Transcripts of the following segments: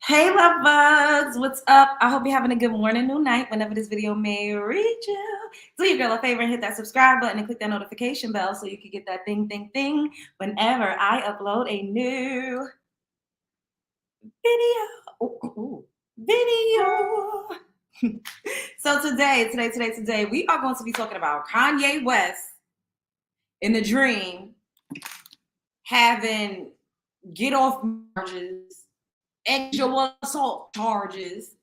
Hey, love bugs, what's up? I hope you're having a good morning, new night, whenever this video may reach you. Do your girl a favor and hit that subscribe button and click that notification bell so you can get that ding whenever I upload a new video. Video. So today, we are going to be talking about Kanye West in the dream having get off charges, sexual assault charges.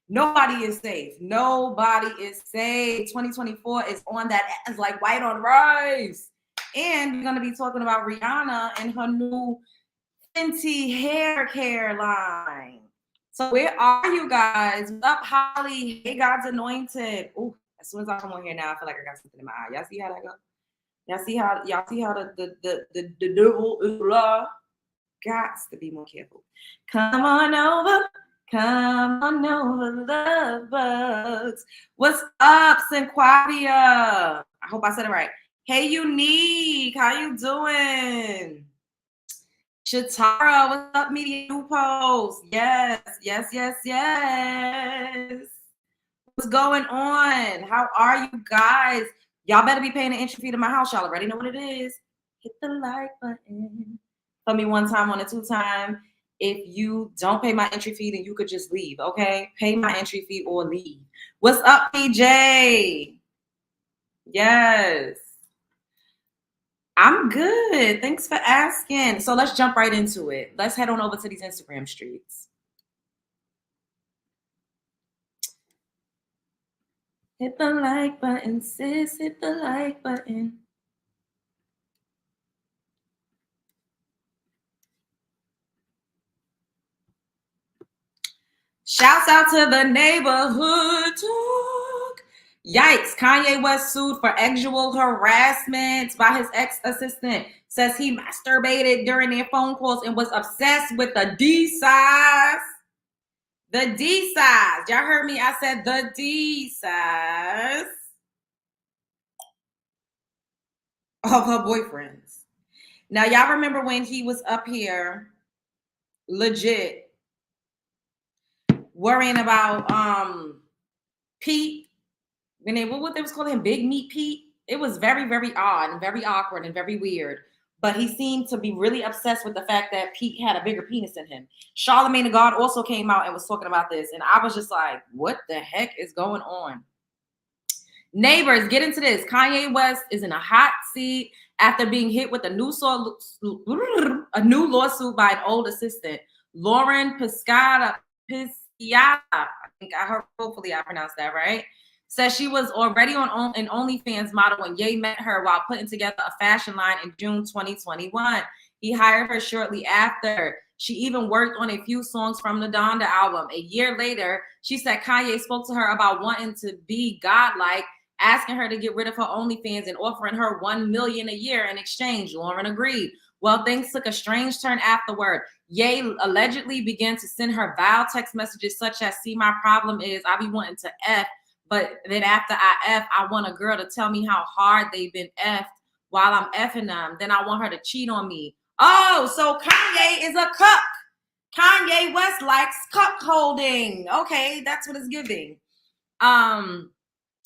Nobody is safe. Nobody is safe. 2024 is on that ass like white on rice. And we're going to be talking about Rihanna and her new Fenty hair care line. So where are you guys? What's up, Holly? Hey, God's anointed. Ooh, as soon as I come on here now, I feel like I got something in my eye. Y'all see how that go? Y'all see how the devil is alive? Gots to be more careful. Come on over, love bugs. What's up, Cinquadia? I hope I said it right. Hey, Unique, how you doing? Shatara, what's up, Media New Post? Yes. What's going on? How are you guys? Y'all better be paying the entry fee to my house. Y'all already know what it is. Hit the like button. Tell me one time on a 2-time. If you don't pay my entry fee, then you could just leave, okay? Pay my entry fee or leave. What's up, PJ? Yes. I'm good. Thanks for asking. So let's jump right into it. Let's head on over to these Instagram streets. Hit the like button, sis. Hit the like button. Shouts out to the neighborhood talk. Yikes, Kanye West sued for sexual harassment by his ex-assistant. Says he masturbated during their phone calls and was obsessed with the D size. The D size. Y'all heard me? I said the D size of her boyfriends. Now, y'all remember when he was up here legit worrying about Pete, when what they was calling him, Big Meat Pete. It was very, very odd and very awkward and very weird. But he seemed to be really obsessed with the fact that Pete had a bigger penis than him. Charlamagne the God also came out and was talking about this. And I was just like, what the heck is going on? Neighbors, get into this. Kanye West is in a hot seat after being hit with a new lawsuit by an old assistant. Lauren Piscata, I think hopefully I pronounced that right. Says she was already on an OnlyFans model when Ye met her while putting together a fashion line in June 2021. He hired her shortly after. She even worked on a few songs from the Donda album. A year later, she said Kanye spoke to her about wanting to be godlike, asking her to get rid of her OnlyFans and offering her $1 million a year in exchange. Lauren agreed. Well, things took a strange turn afterward. Ye allegedly began to send her vile text messages such as, see, my problem is I be wanting to F, but then after I F, I want a girl to tell me how hard they've been F'd while I'm F'ing them. Then I want her to cheat on me. Oh, so Kanye is a cuck. Kanye West likes cuck holding. Okay, that's what it's giving.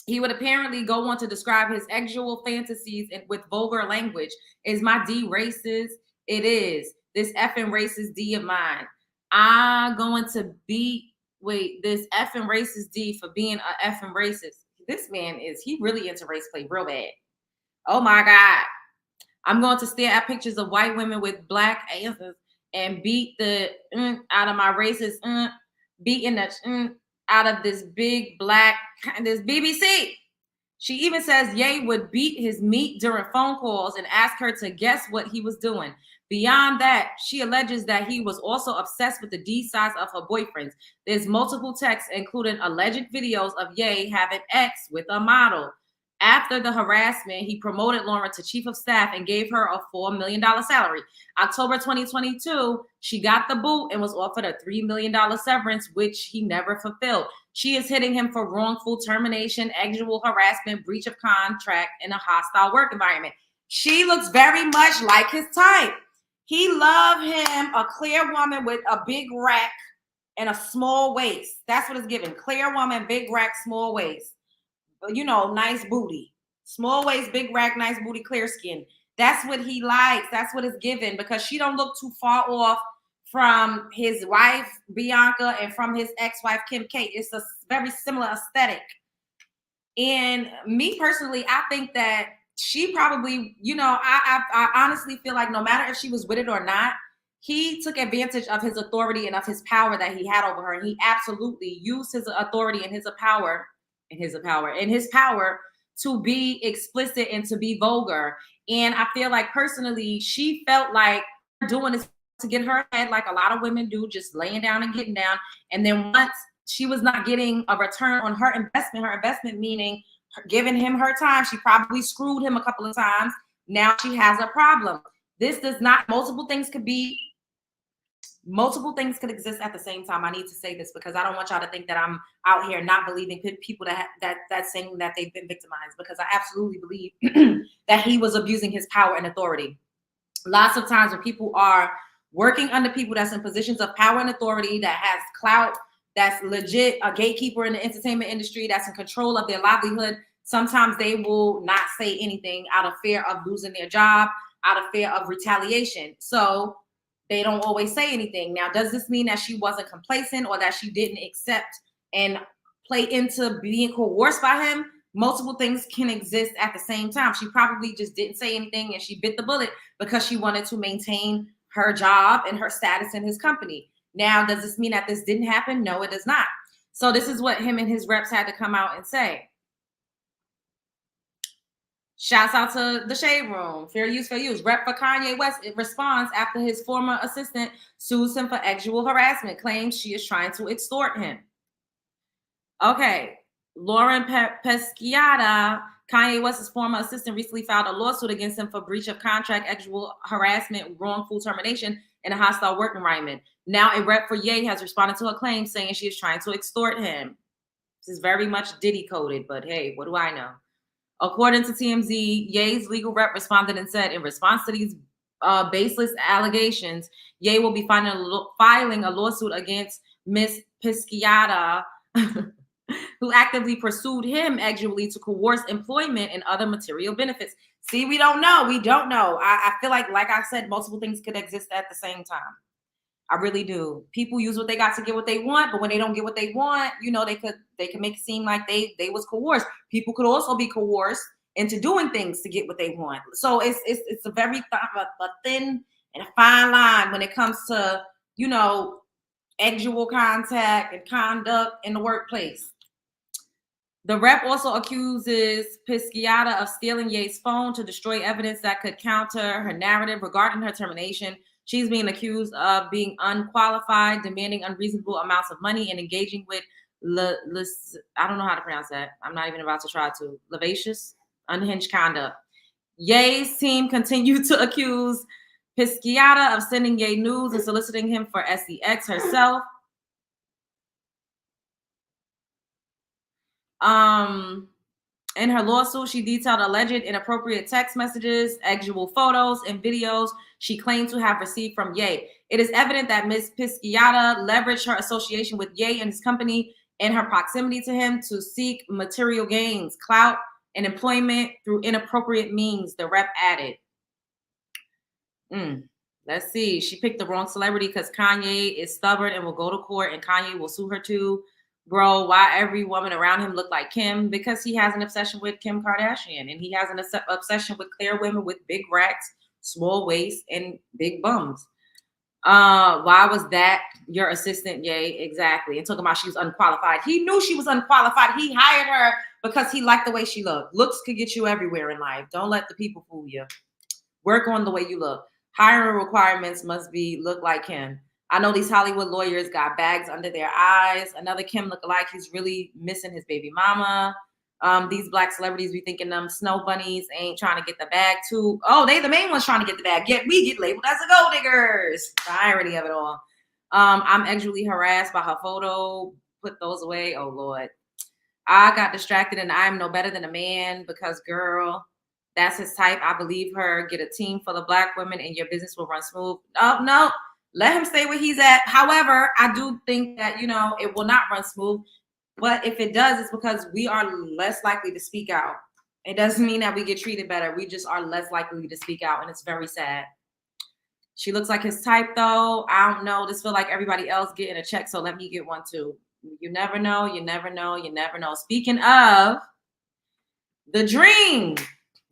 He would apparently go on to describe his sexual fantasies with vulgar language. Is my D racist? It is. This effing racist D of mine. I'm going to beat this effing racist D for being a effing racist. This man he really into race play real bad. Oh my God. I'm going to stare at pictures of white women with black asses and beat the out of my racist beating the out of this big black, this BBC. She even says Ye would beat his meat during phone calls and ask her to guess what he was doing. Beyond that, she alleges that he was also obsessed with the D size of her boyfriends. There's multiple texts, including alleged videos of Ye having sex with a model. After the harassment, he promoted Lauren to chief of staff and gave her a $4 million salary. October 2022, she got the boot and was offered a $3 million severance, which he never fulfilled. She is hitting him for wrongful termination, sexual harassment, breach of contract, in a hostile work environment. She looks very much like his type. He loved him, a clear woman with a big rack and a small waist. That's what it's given. Clear woman, big rack, small waist. You know, nice booty. Small waist, big rack, nice booty, clear skin. That's what he likes. That's what it's given, because she don't look too far off from his wife, Bianca, and from his ex-wife, Kim K. It's a very similar aesthetic. And me personally, I think that she probably, you know, I honestly feel like no matter if she was with it or not, he took advantage of his authority and of his power that he had over her. And he absolutely used his authority and his power to be explicit and to be vulgar. And I feel like personally, she felt like doing this to get her head, like a lot of women do, just laying down and getting down. And then once she was not getting a return on her investment meaning giving him her time, she probably screwed him a couple of times. Now she has a problem. This does not, multiple things could exist at the same time. I need to say this because I don't want y'all to think that I'm out here not believing people that's saying that they've been victimized, because I absolutely believe that he was abusing his power and authority. Lots of times when people are working under people that's in positions of power and authority, that has clout, that's legit a gatekeeper in the entertainment industry, that's in control of their livelihood, sometimes they will not say anything out of fear of losing their job, out of fear of retaliation. So they don't always say anything. Now, does this mean that she wasn't complacent or that she didn't accept and play into being coerced by him? Multiple things can exist at the same time. She probably just didn't say anything and she bit the bullet because she wanted to maintain her job and her status in his company. Now, does this mean that this didn't happen? No, it does not. So this is what him and his reps had to come out and say. Shouts out to the Shade Room. Fair use, fair use. Rep for Kanye West responds after his former assistant sues him for sexual harassment, claims she is trying to extort him. Okay. Lauren Peschiata, Kanye West's former assistant, recently filed a lawsuit against him for breach of contract, sexual harassment, wrongful termination, and a hostile work environment. Now, a rep for Ye has responded to her claim, saying she is trying to extort him. This is very much Diddy coded, but hey, what do I know? According to TMZ, Ye's legal rep responded and said, in response to these baseless allegations, Ye will be filing a lawsuit against Miss Peschiata, who actively pursued him actually to coerce employment and other material benefits. See, we don't know. We don't know. I feel like I said, multiple things could exist at the same time. I really do. People use what they got to get what they want, but when they don't get what they want, you know, they could make it seem like they was coerced. People could also be coerced into doing things to get what they want. So it's a very thin and a fine line when it comes to, you know, sexual contact and conduct in the workplace. The rep also accuses Peschiata of stealing Ye's phone to destroy evidence that could counter her narrative regarding her termination. She's being accused of being unqualified, demanding unreasonable amounts of money, and engaging with I don't know how to pronounce that. I'm not even about to try to. Lascivious, unhinged conduct. Ye's team continued to accuse Peschiata of sending Ye nudes and soliciting him for SEX herself. In her lawsuit, she detailed alleged inappropriate text messages, sexual photos, and videos she claimed to have received from Ye. It is evident that Ms. Peschiata leveraged her association with Ye and his company and her proximity to him to seek material gains, clout, and employment through inappropriate means, the rep added. Let's see. She picked the wrong celebrity because Kanye is stubborn and will go to court, and Kanye will sue her too. Bro, why every woman around him look like Kim? Because he has an obsession with Kim Kardashian, and he has an obsession with clear women with big racks, small waists, and big bums. Why was that your assistant? Yay, exactly. And talking about she was unqualified. He knew she was unqualified. He hired her because he liked the way she looked. Looks could get you everywhere in life. Don't let the people fool you. Work on the way you look. Hiring requirements must be look like him. I know these Hollywood lawyers got bags under their eyes. Another Kim lookalike, he's really missing his baby mama. These black celebrities be thinking them snow bunnies ain't trying to get the bag too. Oh, they the main ones trying to get the bag. Yet we get labeled as the gold diggers. The irony of it all. I'm actually harassed by her photo. Put those away. Oh, Lord. I got distracted and I'm no better than a man because, girl, that's his type. I believe her. Get a team full of black women and your business will run smooth. Oh, no. Let him stay where he's at. However, I do think that, you know, it will not run smooth. But if it does, it's because we are less likely to speak out. It doesn't mean that we get treated better. We just are less likely to speak out, and it's very sad. She looks like his type, though. I don't know. This feel like everybody else getting a check, so let me get one too. You never know. You never know. You never know. Speaking of The Dream,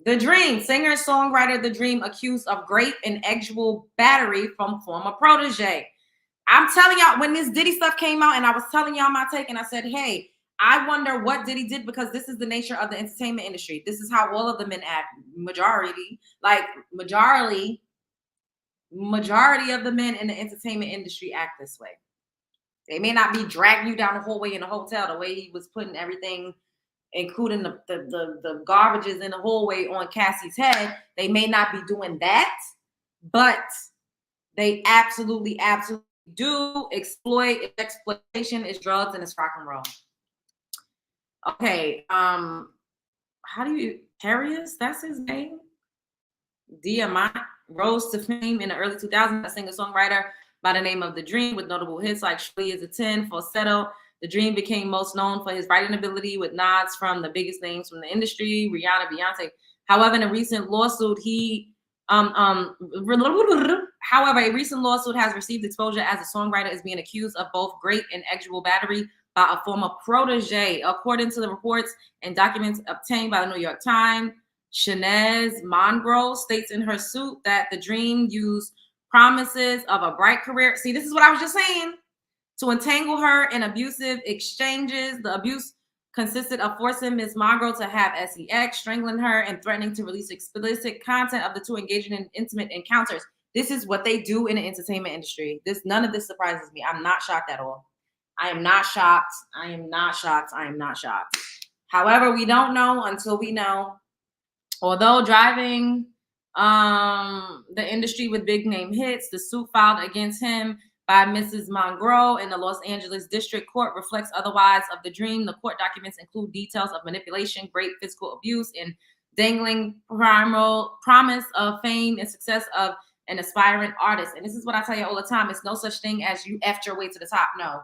singer songwriter The Dream accused of grape and sexual battery from former protege. I'm telling y'all, when this Diddy stuff came out, and I was telling y'all my take, and I said, hey, I wonder what Diddy did, because this is the nature of the entertainment industry. This is how all of the men act. Majority of the men in the entertainment industry act this way. They may not be dragging you down the hallway in a hotel the way he was putting everything, including the garbages in the hallway, on Cassie's head. They may not be doing that, but they absolutely do exploit. Exploitation is drugs and it's rock and roll. Okay, how do you, Darius, that's his name? Diamant rose to fame in the early 2000s, a singer-songwriter by the name of The Dream, with notable hits like Surely Is a 10, Falsetto. The Dream became most known for his writing ability, with nods from the biggest names from the industry, Rihanna, Beyonce. However, a recent lawsuit has received exposure as a songwriter is being accused of both grape and sexual battery by a former protege. According to the reports and documents obtained by the New York Times, Shanez Mongrove states in her suit that The Dream used promises of a bright career. See, this is what I was just saying. To entangle her in abusive exchanges. The abuse consisted of forcing Ms. Mongrove to have sex, strangling her, and threatening to release explicit content of the two engaging in intimate encounters. This is what they do in the entertainment industry. None of this surprises me. I'm not shocked at all. I am not shocked. I am not shocked. I am not shocked. However, we don't know until we know. Although driving the industry with big name hits, the suit filed against him by Mrs. Mongrove in the Los Angeles District Court reflects otherwise of The Dream. The court documents include details of manipulation, great physical abuse, and dangling promise of fame and success of an aspiring artist. And this is what I tell you all the time. It's no such thing as you effed your way to the top. No,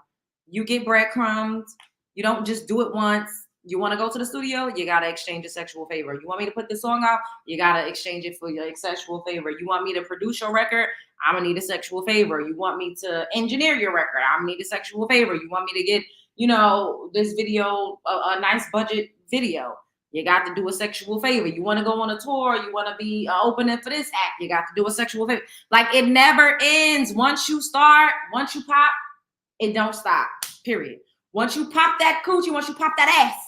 you get breadcrumbs. You don't just do it once. You want to go to the studio, you got to exchange a sexual favor. You want me to put this song out, you got to exchange it for your sexual favor. You want me to produce your record, I'm going to need a sexual favor. You want me to engineer your record, I'm going to need a sexual favor. You want me to get, this video, a nice budget video, you got to do a sexual favor. You want to go on a tour, you want to be opening for this act, you got to do a sexual favor. Like, it never ends. Once you pop, it don't stop, period. Once you pop that coochie, once you pop that ass,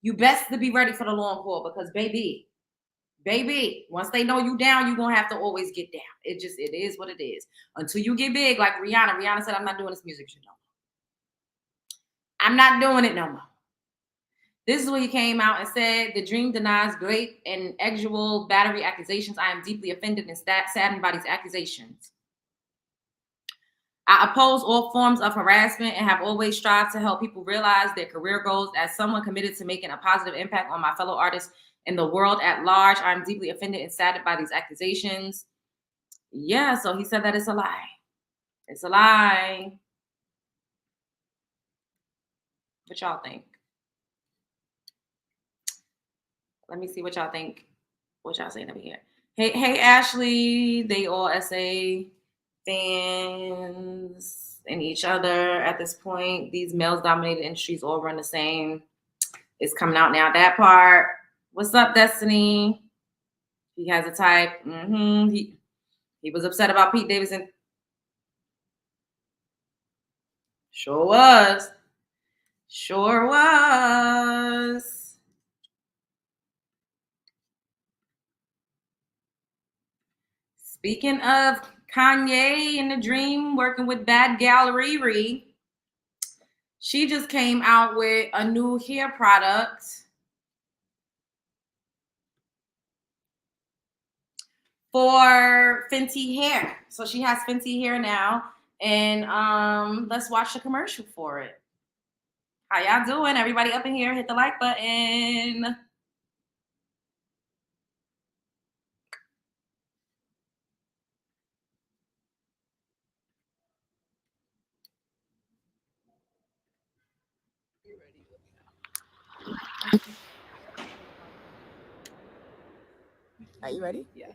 you best to be ready for the long haul, because baby, once they know you down, you're going to have to always get down. It is what it is. Until you get big, like Rihanna. Rihanna said, I'm not doing this music shit no more. I'm not doing it no more. This is when he came out and said, The Dream denies grape and sexual battery accusations. I am deeply offended and saddened by these accusations. I oppose all forms of harassment and have always strived to help people realize their career goals. As someone committed to making a positive impact on my fellow artists and the world at large, I'm deeply offended and saddened by these accusations. Yeah, so he said that it's a lie. It's a lie. What y'all think? Let me see what y'all think. What y'all saying over here? Hey, Ashley. They all SA fans in each other at this point. These males-dominated industries all run the same. It's coming out now. That part. What's up, Destiny? He has a type. He was upset about Pete Davidson. Sure was. Sure was. Speaking of Kanye and The Dream working with Bad Gal Riri, she just came out with a new hair product for Fenty hair. So she has Fenty hair now, and let's watch the commercial for it. How y'all doing? Everybody up in here, hit the like button. right, you ready? Yeah.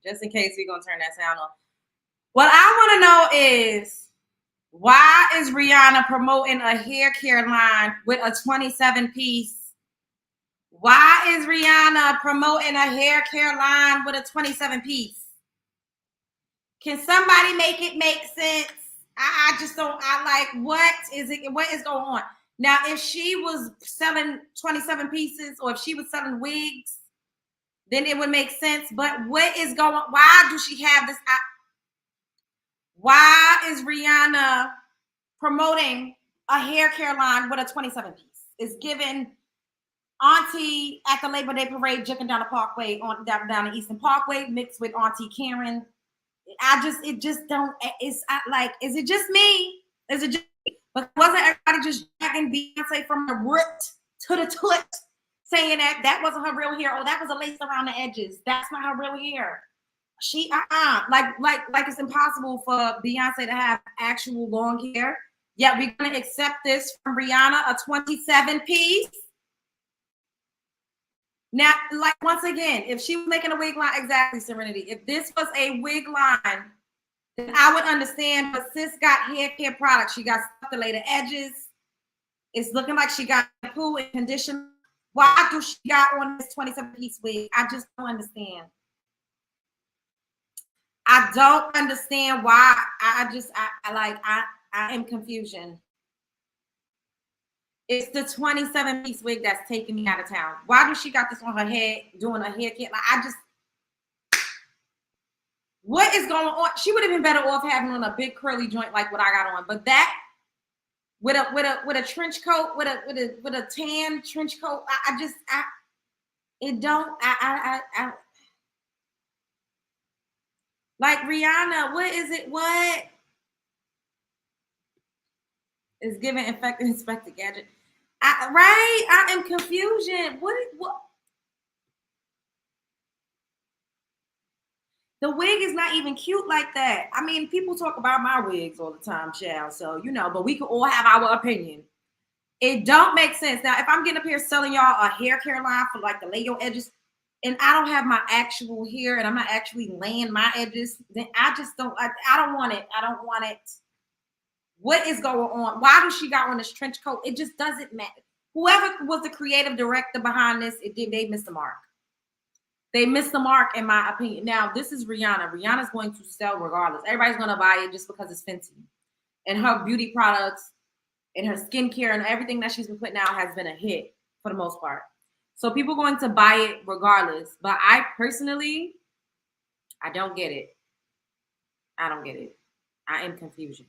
Just in case we're gonna turn that sound off. What I want to know is, why is Rihanna promoting a hair care line with a 27 piece? Why is Rihanna promoting a hair care line with a 27 piece? Can somebody make it make sense? I just don't. I like, what is it? What is going on? Now, if she was selling 27 pieces, or if she was selling wigs, then it would make sense. But what is going on? Why do she have this? Why is Rihanna promoting a hair care line with a 27 piece? It's given Auntie at the Labor Day parade, juking down the Parkway, down the Eastern Parkway, mixed with Auntie Karen. It just don't. It's like, is it just me? Is it just me? But wasn't everybody just dragging Beyonce from the root to the toot, saying that wasn't her real hair? Oh, that was a lace around the edges. That's not her real hair. She like it's impossible for Beyonce to have actual long hair. Yet we're gonna accept this from Rihanna, a 27 piece. Now, like, once again, if she was making a wig line, exactly, Serenity. If this was a wig line, then I would understand. But sis got hair care products. She got stuff to lay the edges. It's looking like she got shampoo and conditioner. Why do she got on this 27 piece wig? I just don't understand. I don't understand why. I am confusion. It's the 27 piece wig that's taking me out of town. Why does she got this on her head doing a hair kit? Like, what is going on? She would have been better off having on a big curly joint like what I got on. But that with a trench coat, with a tan trench coat, like, Rihanna, what is it? What is giving infected Inspector Gadget? I am confusion. What? The wig is not even cute like that. I mean, people talk about my wigs all the time, child. So, but we can all have our opinion. It don't make sense. Now, if I'm getting up here selling y'all a hair care line for like the lay your edges, and I don't have my actual hair and I'm not actually laying my edges, then I just don't. I don't want it. I don't want it. What is going on? Why does she got on this trench coat? It just doesn't matter. Whoever was the creative director behind this, they missed the mark. They missed the mark, in my opinion. Now, this is Rihanna. Rihanna's going to sell regardless. Everybody's going to buy it just because it's Fenty. And her beauty products and her skincare and everything that she's been putting out has been a hit for the most part. So people are going to buy it regardless. But I personally, I don't get it. I don't get it. I am confusion.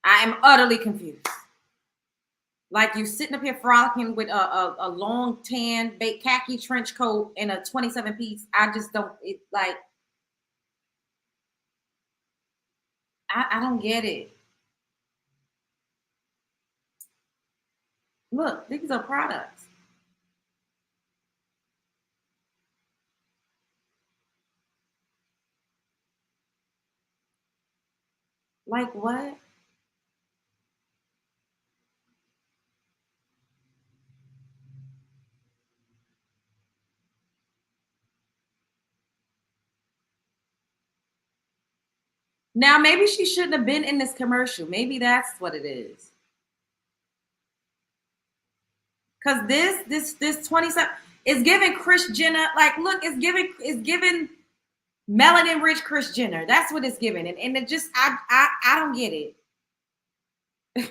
I am utterly confused. Like, you sitting up here frolicking with a long tan khaki trench coat and a 27 piece. I just don't. It like, I don't get it. Look, these are products. Like, what? Now, maybe she shouldn't have been in this commercial. Maybe that's what it is. Because this 27 is giving Kris Jenner, like, look, it's giving melanin rich Kris Jenner. That's what it's giving. And it just, I don't get it. Is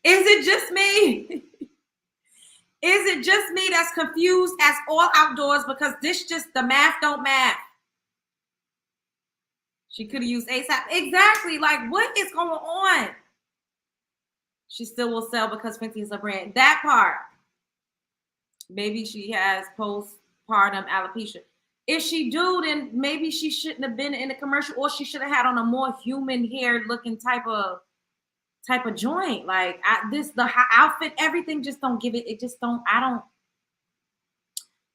it just me? Is it just me that's confused as all outdoors? Because this just, the math don't math. She could have used ASAP. Exactly. Like, what is going on? She still will sell because Fenty is a brand. That part. Maybe she has postpartum alopecia. if she do, then maybe she shouldn't have been in the commercial, or she should have had on a more human hair looking type of joint. Like the outfit, everything just don't give it. It just don't. I don't.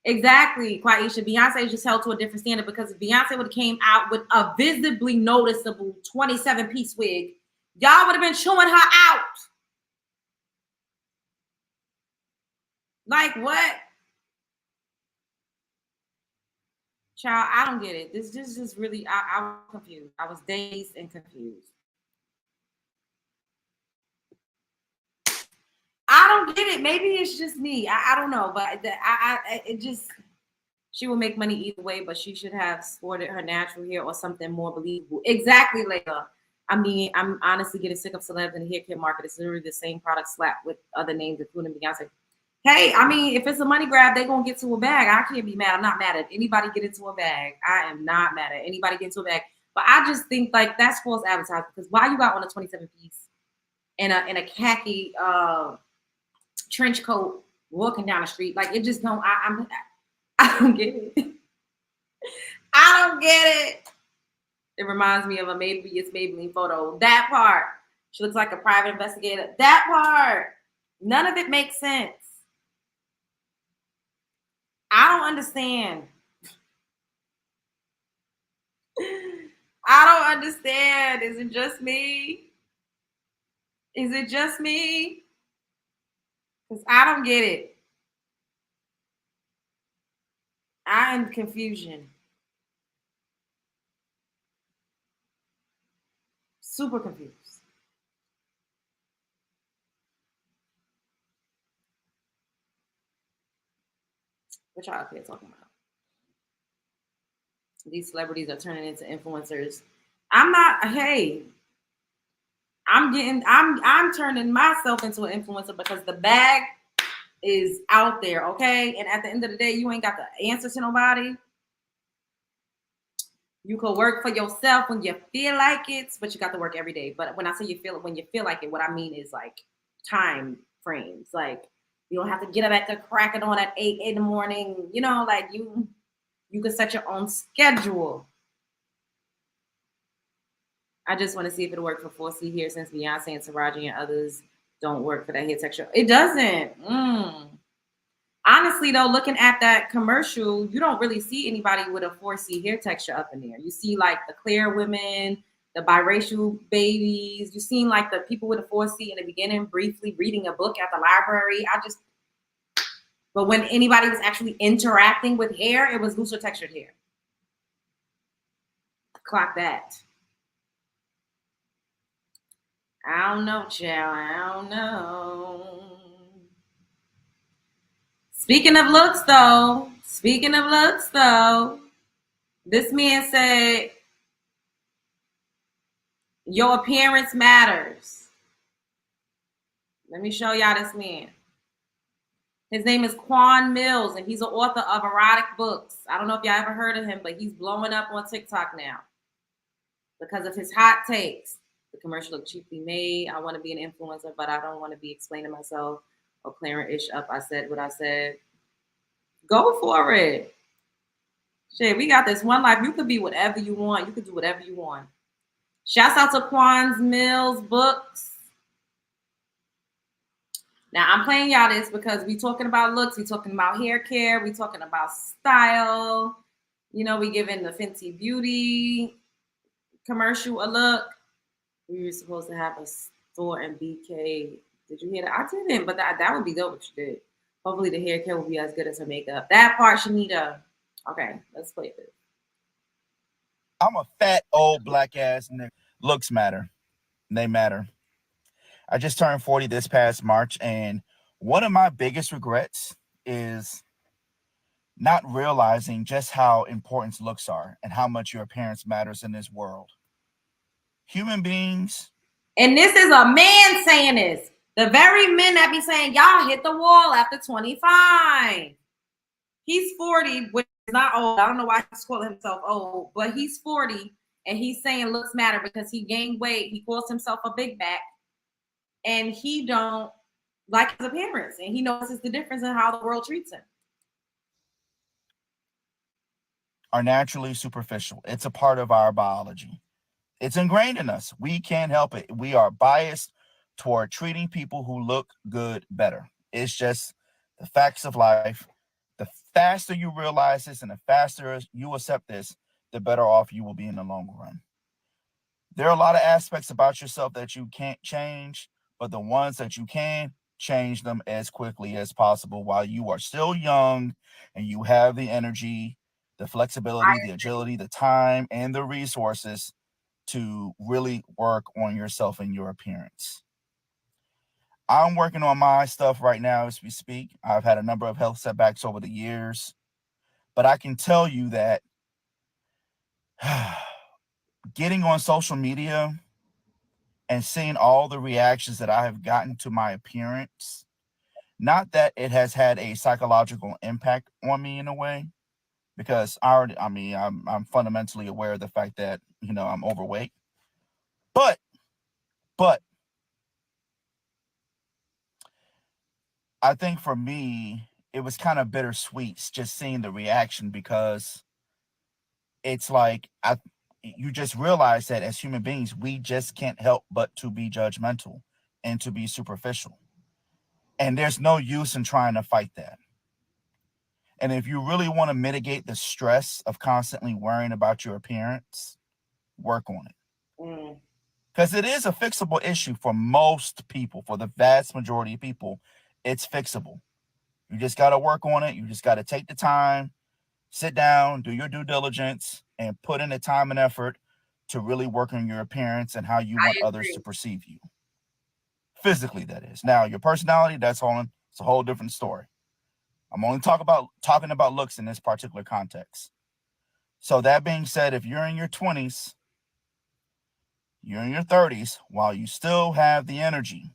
Exactly, Quaisha. Beyonce just held to a different standard, because if Beyonce would have came out with a visibly noticeable 27-piece wig, y'all would have been chewing her out. Like what? Child, I don't get it. This just really, I was confused. I was dazed and confused. I don't get it. Maybe it's just me. I don't know, but it just, she will make money either way, but she should have sported her natural hair or something more believable. Exactly, Layla. I mean, I'm honestly getting sick of celebs in the hair care market. It's literally the same product slapped with other names, including Beyonce. Hey, I mean, if it's a money grab, they're going to get to a bag. I can't be mad. I'm not mad at anybody get into a bag. I am not mad at anybody get into a bag. But I just think like that's false advertising, because why you got on a 27-piece in a khaki trench coat walking down the street? Like it just don't, I don't get it. I don't get it. It reminds me of a Maybelline photo. That part. She looks like a private investigator. That part. None of it makes sense. I don't understand. I don't understand. Is it just me? Is it just me? Because I don't get it. I am confusion. Super confused. What y'all up here talking about? These celebrities are turning into influencers. I'm not, hey, I'm turning myself into an influencer because the bag is out there, okay? And at the end of the day, you ain't got the answer to nobody. You could work for yourself when you feel like it, but you got to work every day. But when I say when you feel like it, what I mean is like time frames. Like you don't have to get up at the crack of dawn at 8 in the morning. You know, like you can set your own schedule. I just want to see if it'll work for 4C here, since Beyonce and Taraji and others don't work for that hair texture. It doesn't. Honestly, though, looking at that commercial, you don't really see anybody with a 4C hair texture up in there. You see like the clear women, the biracial babies. You seen like the people with a 4C in the beginning briefly reading a book at the library. But when anybody was actually interacting with hair, it was looser textured hair. Clock that. I don't know, child. I don't know. Speaking of looks, though, this man said, your appearance matters. Let me show y'all this man. His name is Quan Mills, and he's an author of erotic books. I don't know if y'all ever heard of him, but he's blowing up on TikTok now because of his hot takes. The commercial looked cheaply made. I want to be an influencer, but I don't want to be explaining myself or clearing ish up. I said what I said. Go for it. Shit, we got this one life. You could be whatever you want. You could do whatever you want. Shouts out to Quan Mills Books. Now, I'm playing y'all this because we talking about looks. We talking about hair care. We talking about style. You know, we giving the Fenty Beauty commercial a look. We were supposed to have a store in BK. Did you hear that? I didn't, but that would be dope what you did. Hopefully the hair care will be as good as her makeup. That part, Shanita. Okay, let's play this. I'm a fat, old, black ass nigga. Looks matter. They matter. I just turned 40 this past March, and one of my biggest regrets is not realizing just how important looks are and how much your appearance matters in this world. Human beings. And this is a man saying this. The very men that be saying, y'all hit the wall after 25. He's 40, which is not old. I don't know why he's calling himself old, but he's 40, and he's saying looks matter because he gained weight. He calls himself a big back, and he don't like his appearance, and he notices the difference in how the world treats him. are naturally superficial. It's a part of our biology. It's ingrained in us. We can't help it. We are biased toward treating people who look good better. It's just the facts of life. The faster you realize this and the faster you accept this, the better off you will be in the long run. There are a lot of aspects about yourself that you can't change, but the ones that you can, change them as quickly as possible while you are still young and you have the energy, the flexibility, the agility, the time, and the resources to really work on yourself and your appearance. I'm working on my stuff right now as we speak. I've had a number of health setbacks over the years, but I can tell you that getting on social media and seeing all the reactions that I have gotten to my appearance, not that it has had a psychological impact on me in a way, because I'm fundamentally aware of the fact that, I'm overweight. But I think for me, it was kind of bittersweet just seeing the reaction, because it's like you just realize that as human beings, we just can't help but to be judgmental and to be superficial. And there's no use in trying to fight that. And if you really want to mitigate the stress of constantly worrying about your appearance, work on it. Because it is a fixable issue for most people. For the vast majority of people, it's fixable. You just got to work on it. You just got to take the time, sit down, do your due diligence, and put in the time and effort to really work on your appearance and how you want others to perceive you. Physically, that is. Now, your personality, it's a whole different story. I'm only talking about looks in this particular context. So that being said, if you're in your 20s, you're in your 30s, while you still have the energy,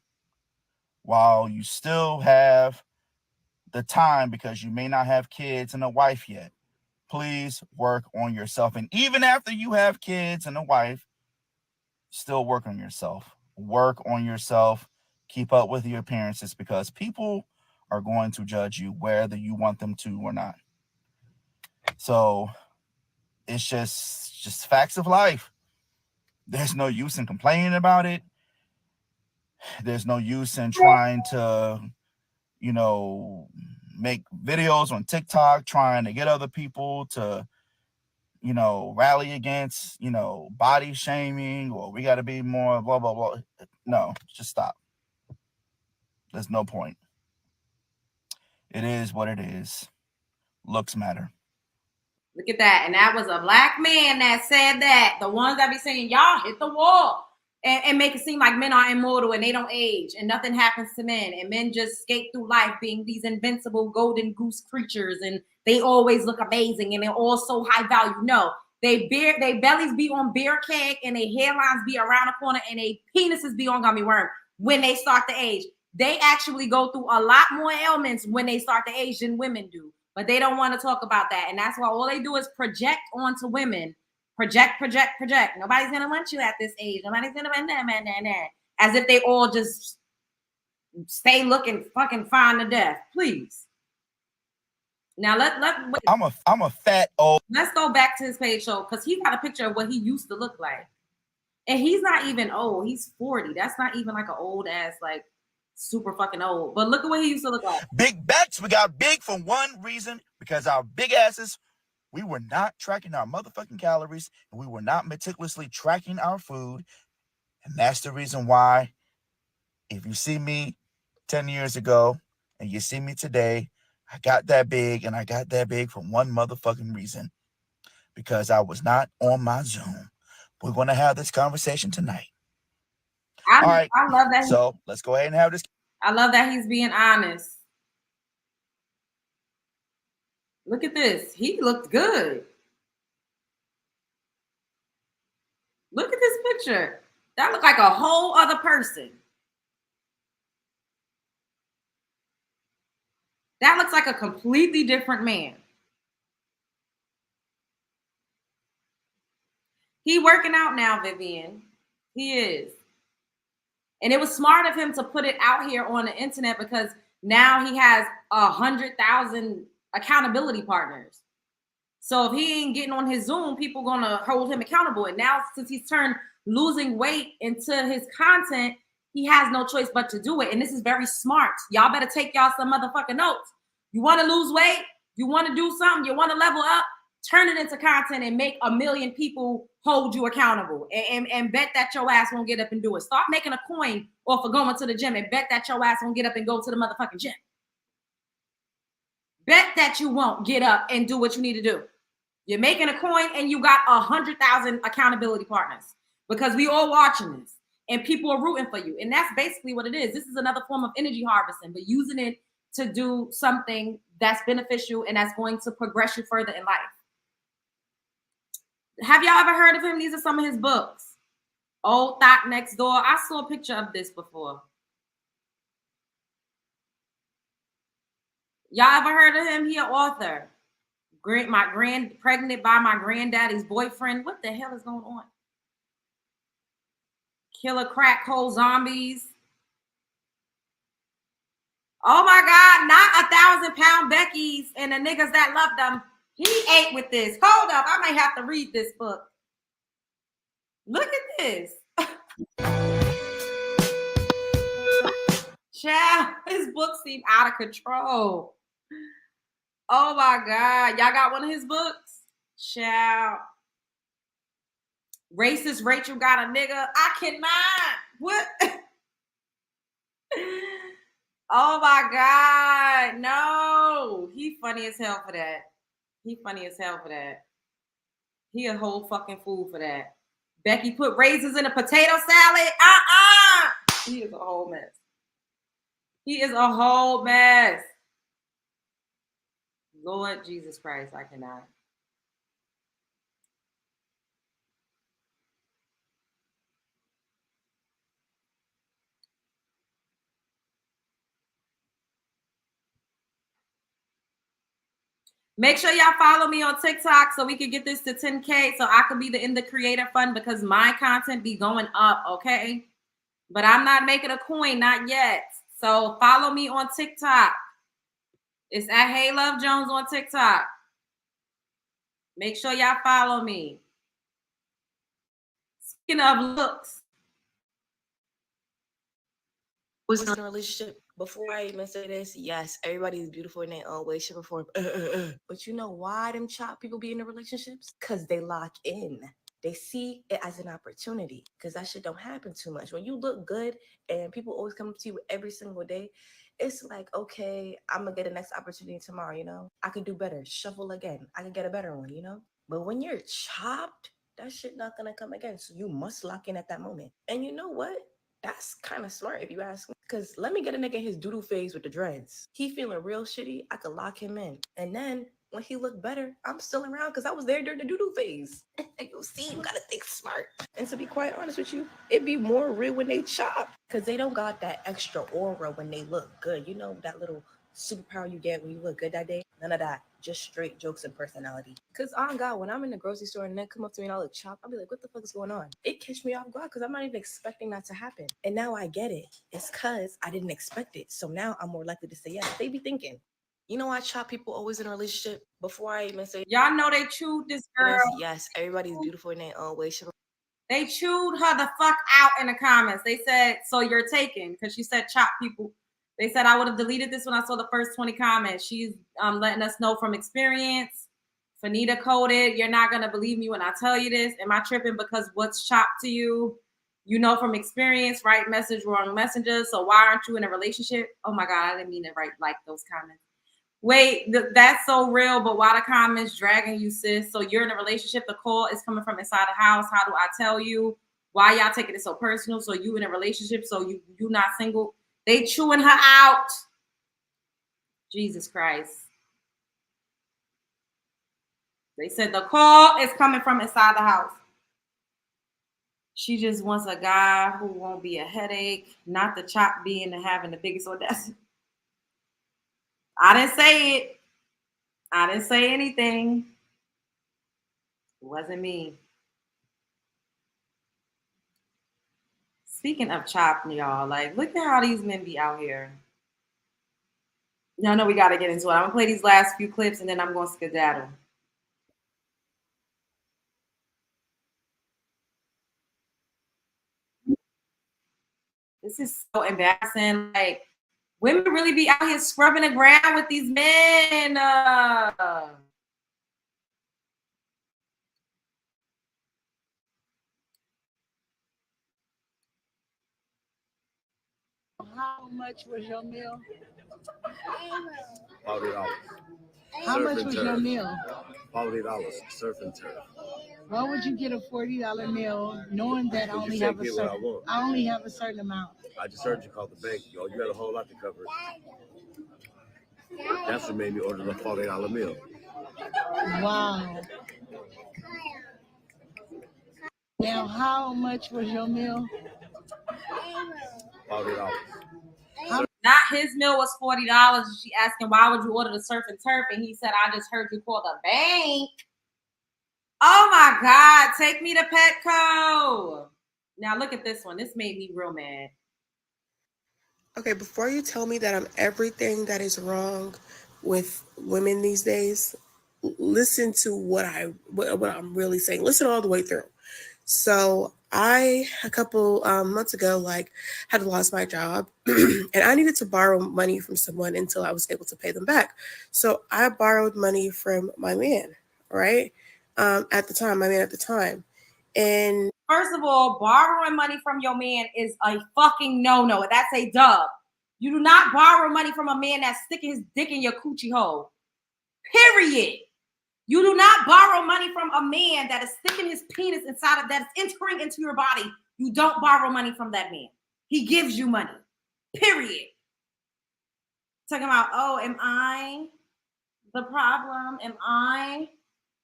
while you still have the time, because you may not have kids and a wife yet, please work on yourself. And even after you have kids and a wife, still work on yourself. Work on yourself. Keep up with your appearances, because people are going to judge you whether you want them to or not. So it's just facts of life. There's no use in complaining about it. There's no use in trying to, make videos on TikTok, trying to get other people to, rally against, body shaming, or we got to be more blah, blah, blah. No, just stop. There's no point. It is what it is. Looks matter. Look at that. And that was a black man that said that. The ones that be saying, y'all hit the wall and make it seem like men are immortal and they don't age and nothing happens to men. And men just skate through life being these invincible golden goose creatures. And they always look amazing and they're all so high value. No, they bellies be on bear keg and their hairlines be around the corner and their penises be on gummy worm when they start to age. They actually go through a lot more ailments when they start to age than women do. But they don't want to talk about that. And that's why all they do is project onto women. Project. Nobody's going to want you at this age. Nobody's going to as if they all just stay looking fucking fine to death. Please. Now, I'm a fat old. Let's go back to his page show, because he got a picture of what he used to look like. And he's not even old. He's 40. That's not even like an old ass, like, super fucking old. But look at what he used to look like. Big bets. We got big for one reason, because our big asses, we were not tracking our motherfucking calories, and we were not meticulously tracking our food. And that's the reason why, if you see me 10 years ago and you see me today, I got that big, and I got that big for one motherfucking reason, because I was not on my Zoom. We're going to have this conversation tonight. All right. I love that. So let's go ahead and have this. I love that he's being honest. Look at this. He looked good. Look at this picture. That looked like a whole other person. That looks like a completely different man. He working out now, Vivian. He is. And it was smart of him to put it out here on the internet, because now he has 100,000 accountability partners. So if he ain't getting on his Zoom, people gonna hold him accountable. And now since he's turned losing weight into his content, he has no choice but to do it. And this is very smart. Y'all better take y'all some motherfucking notes. You want to lose weight? You want to do something? You want to level up? Turn it into content and make 1 million people hold you accountable. And bet that your ass won't get up and do it. Start making a coin off of going to the gym and bet that your ass won't get up and go to the motherfucking gym. Bet that you won't get up and do what you need to do. You're making a coin and you got 100,000 accountability partners because we all watching this and people are rooting for you. And that's basically what it is. This is another form of energy harvesting, but using it to do something that's beneficial and that's going to progress you further in life. Have y'all ever heard of him? These are some of his books. Old Thought Next Door. I saw a picture of this before. Y'all ever heard of him? He an author. Pregnant by my granddaddy's boyfriend. What the hell is going on? Killer crack hole zombies. Oh my God, not 1,000-pound Becky's and the niggas that love them. He ate with this. Hold up, I might have to read this book. Look at this. Child, his books seem out of control. Oh my God. Y'all got one of his books? Child. Racist Rachel got a nigga. I cannot. What? Oh my God. No. He funny as hell for that. He funny as hell for that. He a whole fucking fool for that. Becky put raisins in a potato salad. He is a whole mess. He is a whole mess. Lord Jesus Christ, I cannot. Make sure y'all follow me on TikTok so we can get this to 10K so I can be in the creator fund because my content be going up, okay? But I'm not making a coin, not yet. So follow me on TikTok. It's at Hey Love Jones on TikTok. Make sure y'all follow me. Speaking of looks. Was in a relationship before I even say this. Yes, everybody is beautiful in their own way, shape, or form. But you know why them chop people be in the relationships? Because they lock in. They see it as an opportunity because that shit don't happen too much. When you look good and people always come up to you every single day, it's like, okay, I'm going to get a next opportunity tomorrow, you know? I could do better. Shuffle again. I can get a better one, you know? But when you're chopped, that shit not going to come again. So you must lock in at that moment. And you know what? That's kind of smart if you ask me. Because let me get a nigga in his doodle phase with the dreads. He feeling real shitty. I could lock him in. And then when he looked better, I'm still around because I was there during the doodle phase. You see, you got to think smart. And to be quite honest with you, it be more real when they chop. Because they don't got that extra aura when they look good. You know, that little superpower you get when you look good that day? None of that. Just straight jokes and personality. Because on God, when I'm in the grocery store and they come up to me and I look chopped, I'll be like, what the fuck is going on? It catch me off guard because I'm not even expecting that to happen. And now I get it. It's because I didn't expect it. So now I'm more likely to say yes. They be thinking, you know, I chop people always in a relationship before I even say. Y'all know they chewed this girl. Yes, everybody's beautiful in their own way. They chewed her the fuck out in the comments. They said, so you're taken, because she said chop people. They said, I would have deleted this when I saw the first 20 comments. She's letting us know from experience. Fanita coded, you're not going to believe me when I tell you this. Am I tripping because what's chopped to you? You know from experience, right message, wrong messenger. So why aren't you in a relationship? Oh my God, I didn't mean to write like those comments. Wait, that's so real, but why the comments dragging you, sis? So you're in a relationship, the call is coming from inside the house. How do I tell you? Why y'all taking it so personal? So you in a relationship, so you not single. They chewing her out. Jesus Christ. They said the call is coming from inside the house. She just wants a guy who won't be a headache, not the chop being and having the biggest audacity. I didn't say it. I didn't say anything. It wasn't me. Speaking of chopping, y'all, like, look at how these men be out here. Y'all know we got to get into it. I'm going to play these last few clips, and then I'm going to skedaddle. This is so embarrassing. Like, women really be out here scrubbing the ground with these men. How much was your meal? $40. How much was your meal? $40. Surf and turf. Why would you get a $40 meal knowing that I only have a certain amount? I just heard you call the bank. Yo, you got a whole lot to cover. That's what made me order the $40 meal. Wow. Now, how much was your meal? $40. Not his meal was $40. She asking, why would you order the surf and turf? And he said, I just heard you call the bank. Oh my God, take me to Petco. Now look at this one. This made me real mad. Okay, before you tell me that I'm everything that is wrong with women these days, listen to what I'm really saying. Listen all the way through. So I, a couple months ago, had lost my job and I needed to borrow money from someone until I was able to pay them back. So I borrowed money from my man, right? At the time. And first of all, borrowing money from your man is a fucking no-no. That's a dub. You do not borrow money from a man that's sticking his dick in your coochie hole. Period. You do not borrow money from a man that is sticking his penis inside of that is entering into your body. You don't borrow money from that man. He gives you money. Period. Talking about, oh, am I the problem? Am I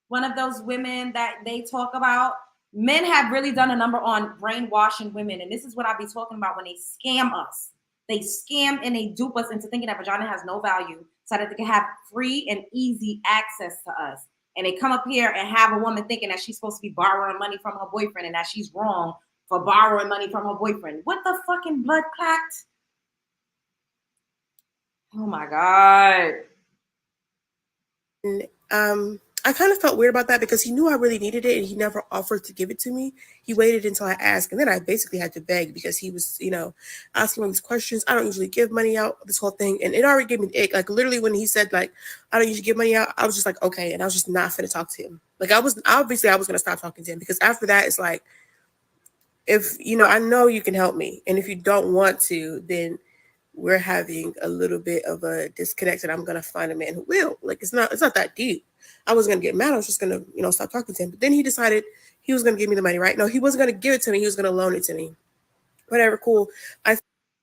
one of those women that they talk about? Men have really done a number on brainwashing women. And this is what I be talking about when they scam us. They scam and they dupe us into thinking that vagina has no value so that they can have free and easy access to us. And they come up here and have a woman thinking that she's supposed to be borrowing money from her boyfriend and that she's wrong for borrowing money from her boyfriend. What the fucking blood clot? Oh my God. I kind of felt weird about that because he knew I really needed it and he never offered to give it to me. He waited until I asked, and then I basically had to beg because he was, asking all these questions. I don't usually give money out, this whole thing, and it already gave me the ick. Like literally when he said I don't usually give money out, I was just like, okay, and I was just not finna talk to him. I was gonna stop talking to him because after that it's like, if I know you can help me, and if you don't want to, then we're having a little bit of a disconnect, and I'm gonna find a man who will. It's not that deep. I wasn't gonna get mad. I was just gonna, stop talking to him. But then he decided he was gonna give me the money, right? No, he wasn't gonna give it to me. He was gonna loan it to me. Whatever, cool.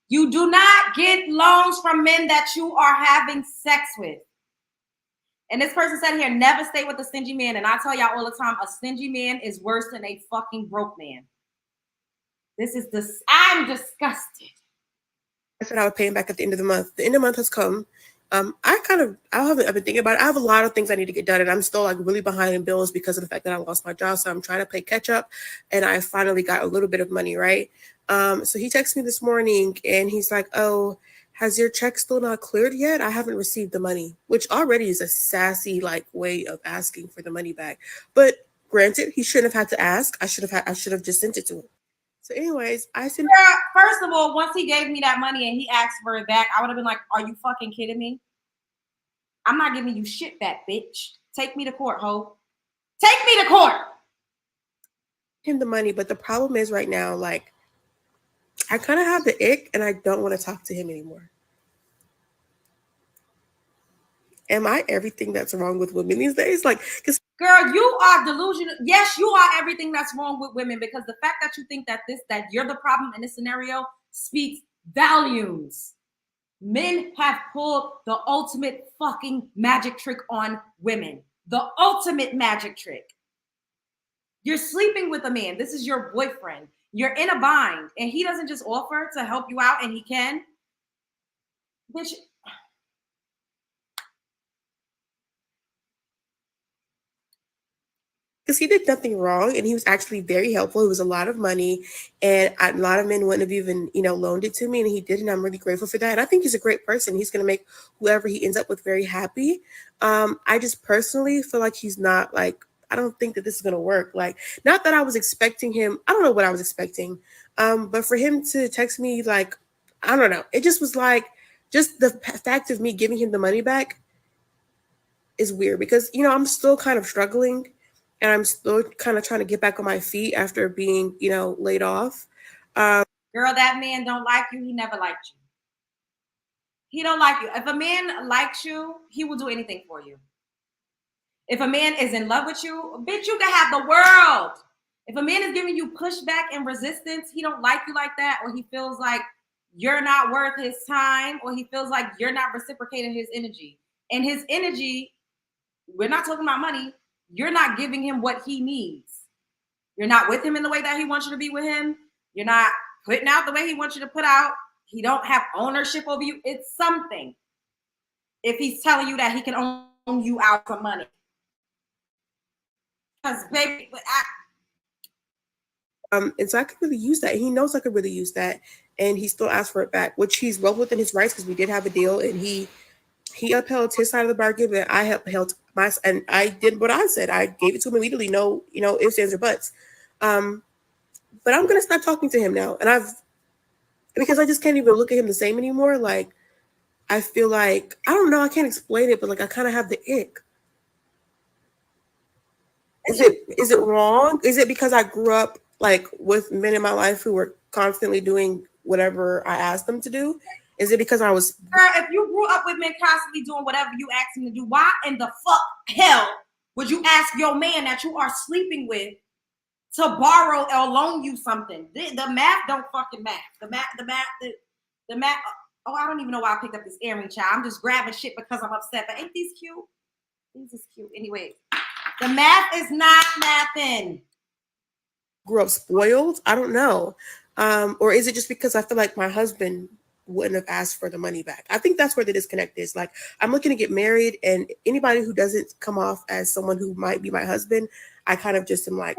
You do not get loans from men that you are having sex with. And this person said here, never stay with a stingy man. And I tell y'all all the time, a stingy man is worse than a fucking broke man. I'm disgusted. I said I would pay him back at the end of the month. The end of the month has come. I've been thinking about it. I have a lot of things I need to get done, and I'm still really behind in bills because of the fact that I lost my job. So I'm trying to play catch up, and I finally got a little bit of money, right? So he texted me this morning, and he's like, "Oh, has your check still not cleared yet? I haven't received the money," which already is a sassy way of asking for the money back. But granted, he shouldn't have had to ask. I should have just sent it to him. So anyways, I sent. First of all, once he gave me that money and he asked for it back, I would have been like, are you fucking kidding me? I'm not giving you shit back, bitch. Take me to court, ho. Take me to court. Him the money, but the problem is right now, I kind of have the ick and I don't want to talk to him anymore. Am I everything that's wrong with women these days? Because girl, you are delusional. Yes, you are everything that's wrong with women, because the fact that you think that you're the problem in this scenario speaks volumes. Men have pulled the ultimate fucking magic trick on women. The ultimate magic trick. You're sleeping with a man. This is your boyfriend. You're in a bind, and he doesn't just offer to help you out, and he can. Bitch. Because he did nothing wrong, and he was actually very helpful. It was a lot of money, and a lot of men wouldn't have even, loaned it to me, and he did, and I'm really grateful for that. And I think he's a great person. He's going to make whoever he ends up with very happy. I just personally feel like he's not, I don't think that this is going to work. Not that I was expecting him. I don't know what I was expecting. But for him to text me, like, I don't know, it just was like, just the fact of me giving him the money back is weird because, you know, I'm still kind of struggling and I'm still kind of trying to get back on my feet after being, you know, laid off. Girl, that man don't like you. He never liked you. He don't like you. If a man likes you, he will do anything for you. If a man is in love with you, bitch, you can have the world. If a man is giving you pushback and resistance, he don't like you like that, or he feels like you're not worth his time, or he feels like you're not reciprocating his energy. And his energy, we're not talking about money. You're not giving him what he needs. You're not with him in the way that he wants you to be with him. You're not putting out the way he wants you to put out. He don't have ownership over you. It's something. If he's telling you that he can own you out for money. Because baby, and so I could really use that. He knows I could really use that, and he still asked for it back, which he's well within his rights because we did have a deal, and he upheld his side of the bargain, and I upheld my, and I did what I said. I gave it to him immediately. No, you know, ifs, ands, or buts. But I'm gonna stop talking to him now, and because I just can't even look at him the same anymore. Like, I feel like, I don't know, I can't explain it, but like I kind of have the ick. Is it wrong? Is it because I grew up like with men in my life who were constantly doing whatever I asked them to do? Is it because I was... Girl, if you grew up with men constantly doing whatever you asked him to do, why in the fuck hell would you ask your man that you are sleeping with to borrow or loan you something? The math don't fucking math. The math. Oh, I don't even know why I picked up this earring, child. I'm just grabbing shit because I'm upset. But ain't these cute? These is cute. Anyway, the math is not mathing. Grew up spoiled? I don't know. Or is it just because I feel like my husband wouldn't have asked for the money back? I think that's where the disconnect is. Like, I'm looking to get married, and anybody who doesn't come off as someone who might be my husband, I kind of just am like,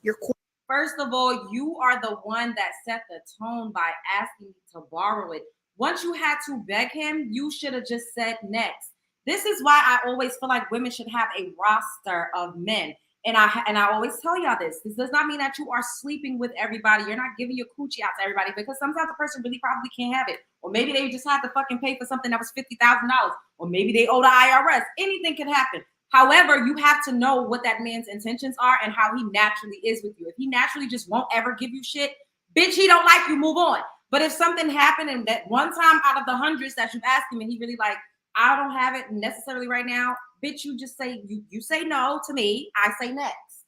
you're cool. First of all, you are the one that set the tone by asking me to borrow it. Once you had to beg him, you should have just said next. This is why I always feel like women should have a roster of men. And I always tell y'all this. This does not mean that you are sleeping with everybody. You're not giving your coochie out to everybody, because sometimes the person really probably can't have it. Or maybe they just had to fucking pay for something that was $50,000. Or maybe they owe the IRS. Anything can happen. However, you have to know what that man's intentions are and how he naturally is with you. If he naturally just won't ever give you shit, bitch, he don't like you, move on. But if something happened and that one time out of the hundreds that you've asked him and he really like, I don't have it necessarily right now, bitch, you just say, you say no to me, I say next.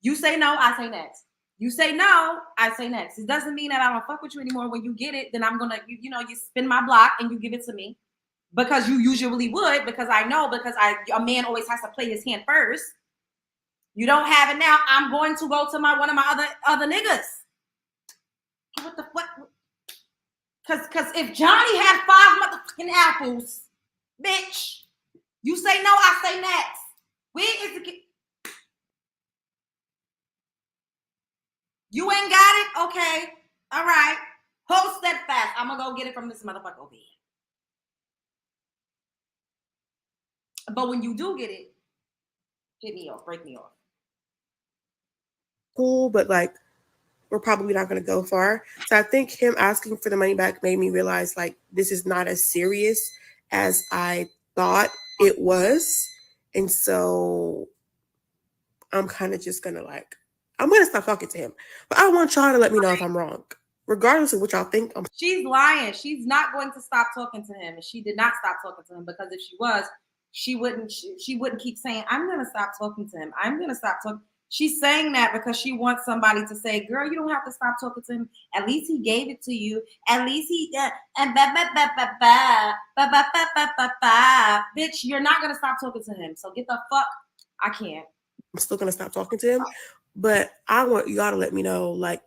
You say no, I say next. You say no, I say next. It doesn't mean that I don't fuck with you anymore. When you get it, then I'm gonna, you spin my block and you give it to me. Because you usually would, because I know, because a man always has to play his hand first. You don't have it now, I'm going to go to one of my other niggas. What the fuck? Because if Johnny had 5 motherfucking apples, bitch, you say no, I say next. Where is the kid? You ain't got it? Okay. All right. Hold steadfast. I'm going to go get it from this motherfucker over here. But when you do get it, hit me off, break me off. Cool, but like, we're probably not going to go far. So I think him asking for the money back made me realize like this is not as serious as I thought it was. And so I'm kind of just going to like, I'm going to stop talking to him. But I want y'all to let me know if I'm wrong. Regardless of what y'all think. She's lying. She's not going to stop talking to him. And she did not stop talking to him, because if she was, she wouldn't keep saying, I'm going to stop talking to him. I'm going to stop talking. She's saying that because she wants somebody to say, girl, you don't have to stop talking to him. At least he gave it to you. At least he, and bitch, you're not going to stop talking to him. So get the fuck, I can't. I'm still going to stop talking to him. But I want y'all to let me know, like,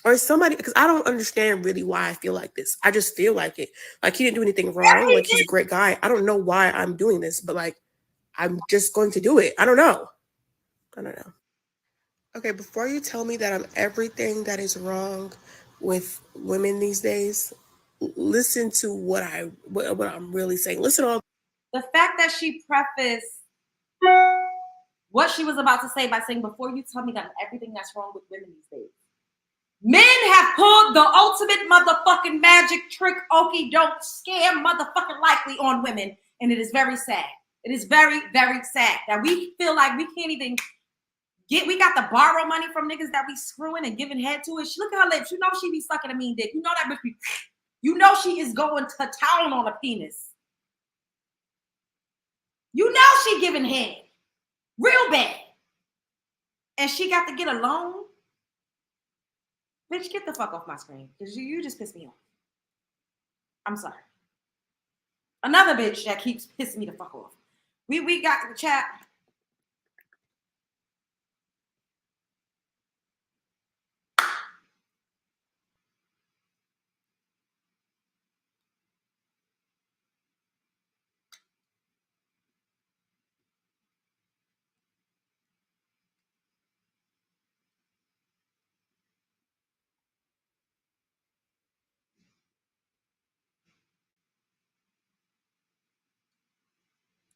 or somebody, because I don't understand really why I feel like this. I just feel like it. Like, he didn't do anything wrong. Like, he's a great guy. I don't know why I'm doing this, but like, I'm just going to do it. I don't know. Okay, before you tell me that I'm everything that is wrong with women these days, listen to what I'm really saying. Listen to all the fact that she prefaced what she was about to say by saying, before you tell me that I'm everything that's wrong with women these days. Men have pulled the ultimate motherfucking magic trick, okie doke, scam, motherfucking likely on women. And it is very sad. It is very, very sad that we feel like we can't even we got to borrow money from niggas that we screwing and giving head to. And look at her lips. You know she be sucking a mean dick. You know that bitch be, you know she is going to town on a penis. You know she giving head. Real bad. And she got to get a loan. Bitch, get the fuck off my screen. Because you just pissed me off. I'm sorry. Another bitch that keeps pissing me the fuck off. We got the chat.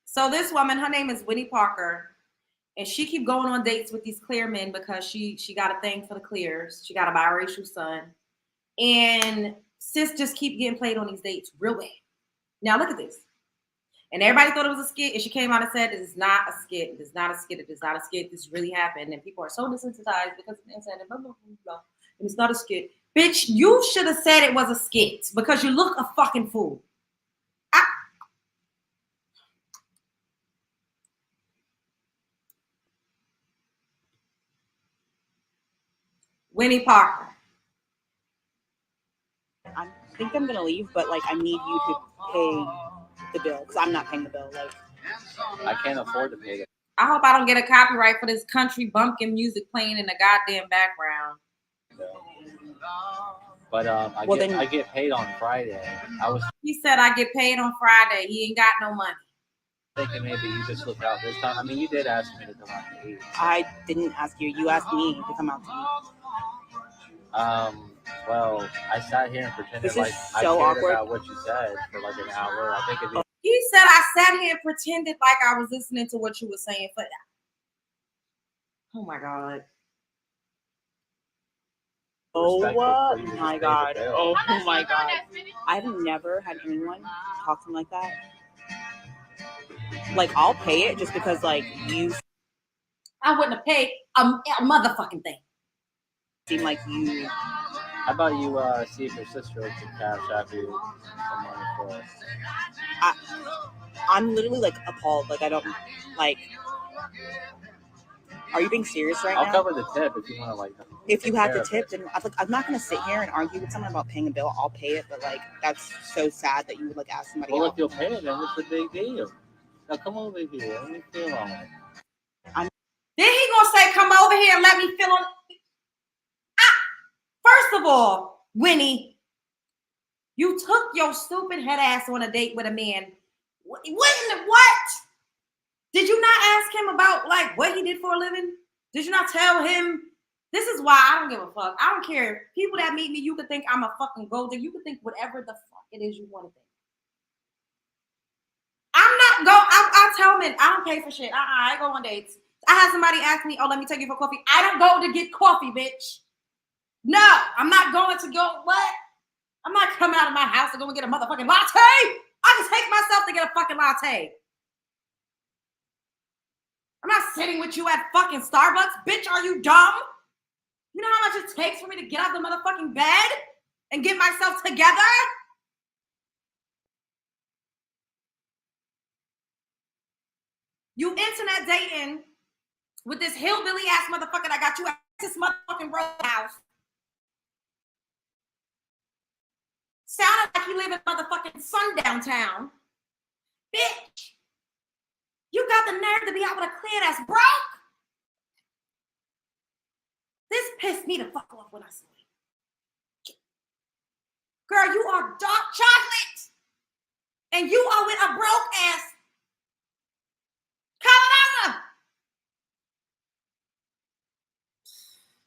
So this woman, her name is Winnie Parker, and she keep going on dates with these clear men because she got a thing for the clears. She got a biracial son. And sis just keep getting played on these dates real bad. Now look at this. And everybody thought it was a skit, and she came out and said, it is not a skit. It is not a skit. It is not a skit. This really happened. And people are so desensitized because of the internet, blah, blah, blah, blah. And it's not a skit. Bitch, you should have said it was a skit because you look a fucking fool. Winnie Parker. I think I'm gonna leave, but like I need you to pay the bill because I'm not paying the bill. Like I can't afford to pay it. I hope I don't get a copyright for this country bumpkin music playing in the goddamn background. But I get paid on Friday. He said I get paid on Friday. He ain't got no money. Thinking maybe you just look out this time. I mean, you did ask me to come out to eat. I didn't ask you. You asked me to come out to eat. Well, I sat here and pretended this like so I cared awkward. About what you said for like an hour. I think it'd be. He said I sat here and pretended like I was listening to what you were saying for that. Oh my God. Oh my God. Oh my God. I've never had anyone talk to me like that. Like, I'll pay it just because, like, you I wouldn't have paid a motherfucking thing. seem like you. How about you see if your sister can cash out you some money for us? I'm literally, like, appalled. Like, I don't, like... Are you being serious right now? I'll cover the tip if you want to, like... If you have the tip, then I'm not going to sit here and argue with someone about paying a bill. I'll pay it, but, like, that's so sad that you would, like, ask somebody else. Well, if you'll pay it, then it's a big deal. Now, come over here. Let me feel on it. Then he gonna say, come over here and let me feel on it. First of all, Winnie, you took your stupid head ass on a date with a man. What? Did you not ask him about, like, what he did for a living? Did you not tell him? This is why I don't give a fuck. I don't care. People that meet me, you could think I'm a fucking gold digger. You could think whatever the fuck it is you want to think. I tell men, I don't pay for shit. I go on dates. I had somebody ask me, oh, let me take you for coffee. I don't go to get coffee, bitch. No, I'm not going to go, what? I'm not coming out of my house to go and get a motherfucking latte. I can take myself to get a fucking latte. I'm not sitting with you at fucking Starbucks. Bitch, are you dumb? You know how much it takes for me to get out of the motherfucking bed and get myself together? You internet dating with this hillbilly ass motherfucker that got you at this motherfucking roadhouse. Sounded like you live in motherfucking sundown town. Bitch, you got the nerve to be able to clear that's broke? This pissed me the fuck off when I saw it. Girl, you are dark chocolate. And you are with a broke ass Colorado.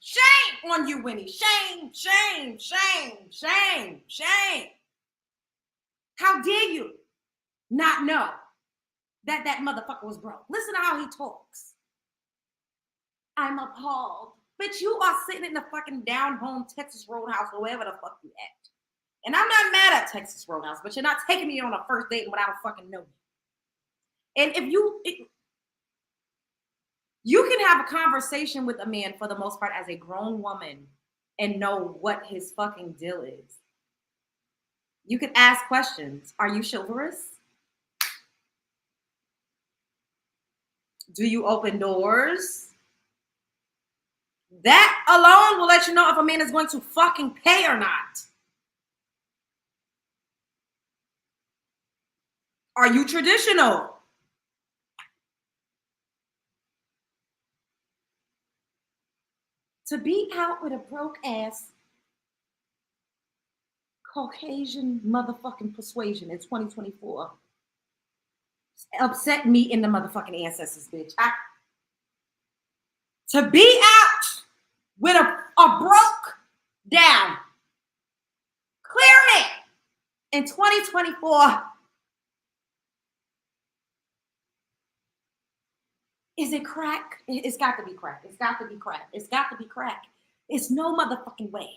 Shame on you, Winnie. Shame, shame, shame, shame, shame. How dare you not know that motherfucker was broke? Listen to how he talks. I'm appalled. Bitch, you are sitting in the fucking down home Texas Roadhouse or wherever the fuck you at. And I'm not mad at Texas Roadhouse, but you're not taking me on a first date without a fucking know. And if you can have a conversation with a man for the most part as a grown woman and know what his fucking deal is. You can ask questions. Are you chivalrous? Do you open doors? That alone will let you know if a man is going to fucking pay or not. Are you traditional? To be out with a broke ass Caucasian motherfucking persuasion in 2024 upset me in the motherfucking ancestors, bitch. To be out with a broke down clear man in 2024. Is it crack? It's got to be crack. It's got to be crack. It's got to be crack. It's no motherfucking way.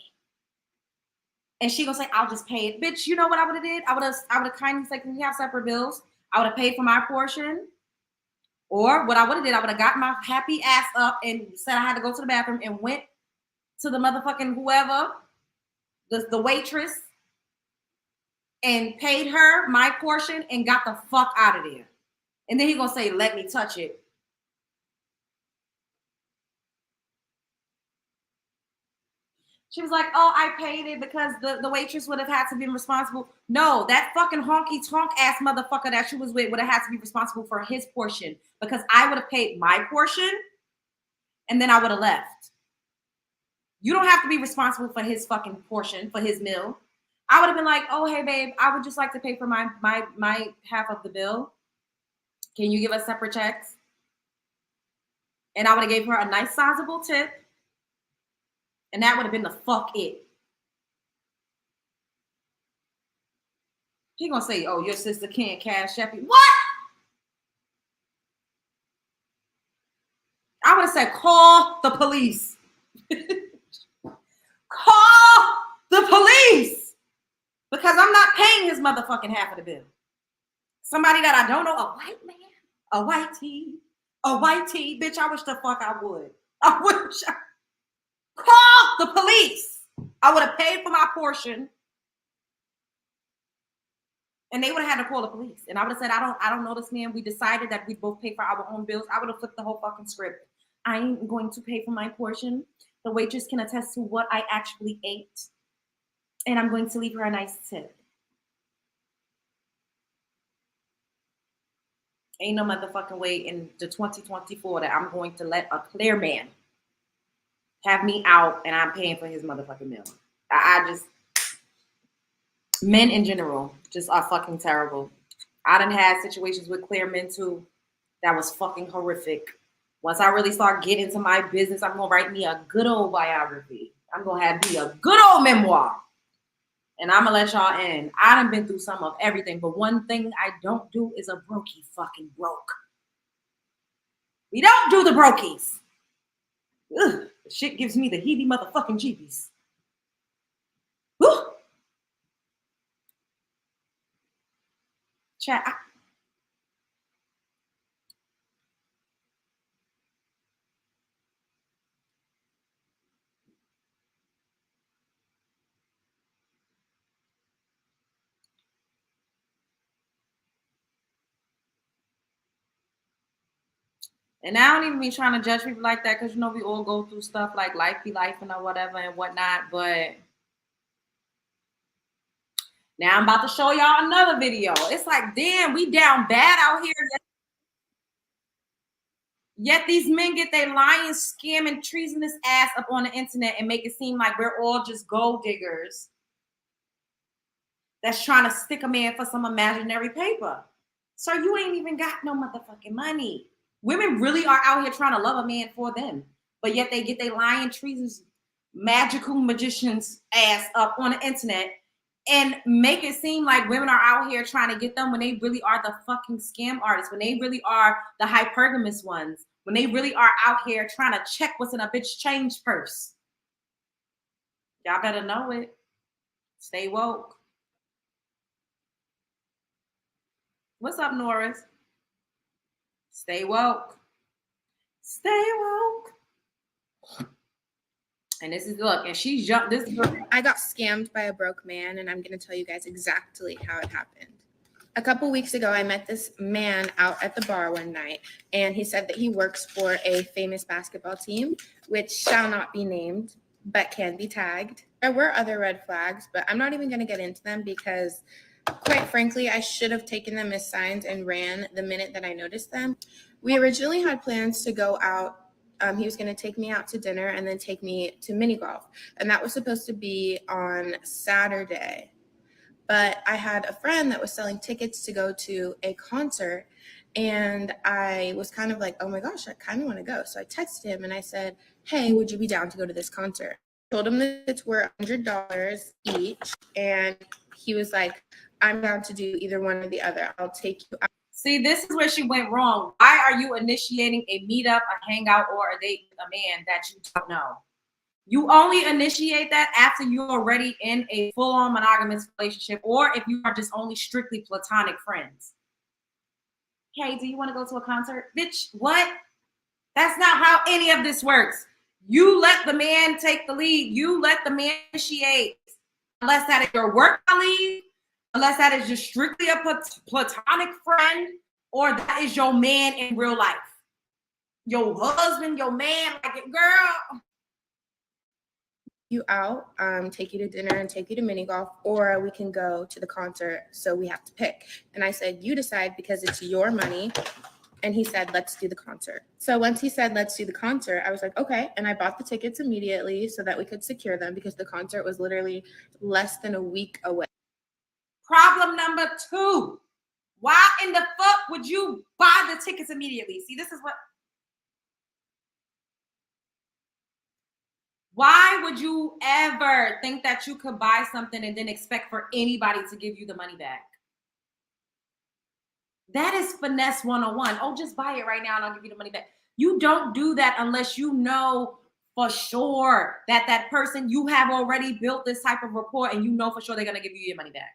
And she gonna say, I'll just pay it. Bitch, you know what I would have did? I would have kindly said, can we have separate bills? I would have paid for my portion. Or what I would have did, I would have got my happy ass up and said I had to go to the bathroom and went to the motherfucking whoever, the waitress, and paid her my portion and got the fuck out of there. And then he gonna say, let me touch it. She was like, oh, I paid it because the waitress would have had to be responsible. No, that fucking honky tonk ass motherfucker that she was with would have had to be responsible for his portion because I would have paid my portion and then I would have left. You don't have to be responsible for his fucking portion, for his meal. I would have been like, oh, hey, babe, I would just like to pay for my half of the bill. Can you give us separate checks? And I would have gave her a nice sizable tip. And that would have been the fuck it. He gonna say, oh, your sister can't cash app you. What? I would have said, call the police. Call the police. Because I'm not paying his motherfucking half of the bill. Somebody that I don't know, a white man, a white tee, bitch, I wish the fuck I would. I wish I call the police. I would have paid for my portion. And they would have had to call the police. And I would have said, I don't know this man. We decided that we both pay for our own bills. I would have flipped the whole fucking script. I ain't going to pay for my portion. The waitress can attest to what I actually ate. And I'm going to leave her a nice tip. Ain't no motherfucking way in the 2024 that I'm going to let a clear man have me out and I'm paying for his motherfucking meal. I just, men in general just are fucking terrible. I done had situations with clear men too that was fucking horrific. Once I really start getting into my business, I'm gonna write me a good old biography. I'm gonna have me a good old memoir. And I'm gonna let y'all in. I done been through some of everything, but one thing I don't do is a brokey fucking broke. We don't do the brokies. Ugh. Shit gives me the heebie motherfucking jeebies. Woo! Chat. And I don't even be trying to judge people like that because, you know, we all go through stuff like life be life and whatever and whatnot. But now I'm about to show y'all another video. It's like, damn, we down bad out here. Yet these men get their lying, scamming, treasonous ass up on the internet and make it seem like we're all just gold diggers that's trying to stick a man for some imaginary paper. Sir, you ain't even got no motherfucking money. Women really are out here trying to love a man for them, but yet they get their lying, treasonous, magical magicians ass up on the internet and make it seem like women are out here trying to get them when they really are the fucking scam artists, when they really are the hypergamous ones, when they really are out here trying to check what's in a bitch change purse. Y'all better know it. Stay woke. What's up, Norris? Stay woke. Stay woke. And this is, look, and she's young. This is, I got scammed by a broke man, and I'm going to tell you guys exactly how it happened. A couple weeks ago, I met this man out at the bar one night, and he said that he works for a famous basketball team, which shall not be named, but can be tagged. There were other red flags, but I'm not even going to get into them because, quite frankly, I should have taken them as signs and ran the minute that I noticed them. We originally had plans to go out. He was going to take me out to dinner and then take me to mini golf. And that was supposed to be on Saturday. But I had a friend that was selling tickets to go to a concert. And I was kind of like, oh my gosh, I kind of want to go. So I texted him and I said, hey, would you be down to go to this concert? I told him that it's worth $100 each. And he was like, I'm down to do either one or the other. I'll take you out. see, this is where she went wrong. Why are you initiating a meetup, a hangout, or a date with a man that you don't know? You only initiate that after you're already in a full-on monogamous relationship, or if you are just only strictly platonic friends. Hey, do you want to go to a concert? Bitch, what? That's not how any of this works. You let the man take the lead. You let the man initiate. Unless that is your work colleague, unless that is just strictly a platonic friend, or that is your man in real life. Your husband, your man, like it, girl. You out, take you to dinner and take you to mini golf, or we can go to the concert. So we have to pick. And I said, you decide because it's your money. And he said, let's do the concert. So once he said, let's do the concert, I was like, okay. And I bought the tickets immediately so that we could secure them because the concert was literally less than a week away. Problem number 2. Why in the fuck would you buy the tickets immediately? See, this is what. Why would you ever think that you could buy something and then expect for anybody to give you the money back? That is finesse 101. Oh, just buy it right now and I'll give you the money back. You don't do that unless you know for sure that that person, you have already built this type of rapport and you know for sure they're going to give you your money back.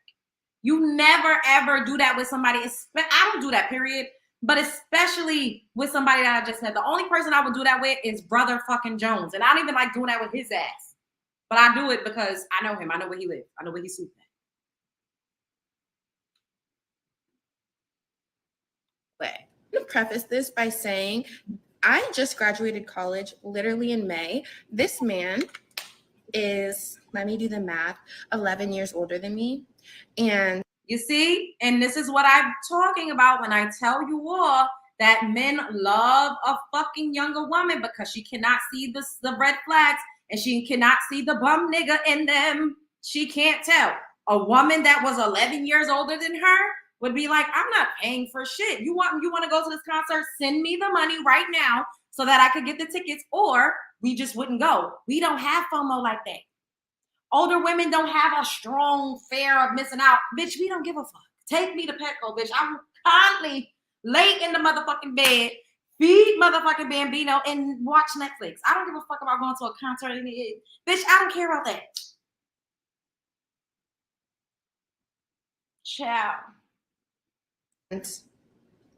You never, ever do that with somebody. I don't do that, period. But especially with somebody that I just met. The only person I would do that with is Brother fucking Jones. And I don't even like doing that with his ass. But I do it because I know him. I know where he lives. I know where he's sleeping at. I'm going to preface this by saying I just graduated college literally in May. This man is, let me do the math, 11 years older than me. And you see, and this is what I'm talking about when I tell you all that men love a fucking younger woman because she cannot see the red flags and she cannot see the bum nigga in them. She can't tell. A woman that was 11 years older than her would be like, I'm not paying for shit. You want to go to this concert? Send me the money right now so that I could get the tickets, or we just wouldn't go. We don't have FOMO like that. Older women don't have a strong fear of missing out. Bitch, we don't give a fuck. Take me to Petco, bitch. I'm constantly late in the motherfucking bed, feed motherfucking Bambino, and watch Netflix. I don't give a fuck about going to a concert. Bitch, I don't care about that. Ciao.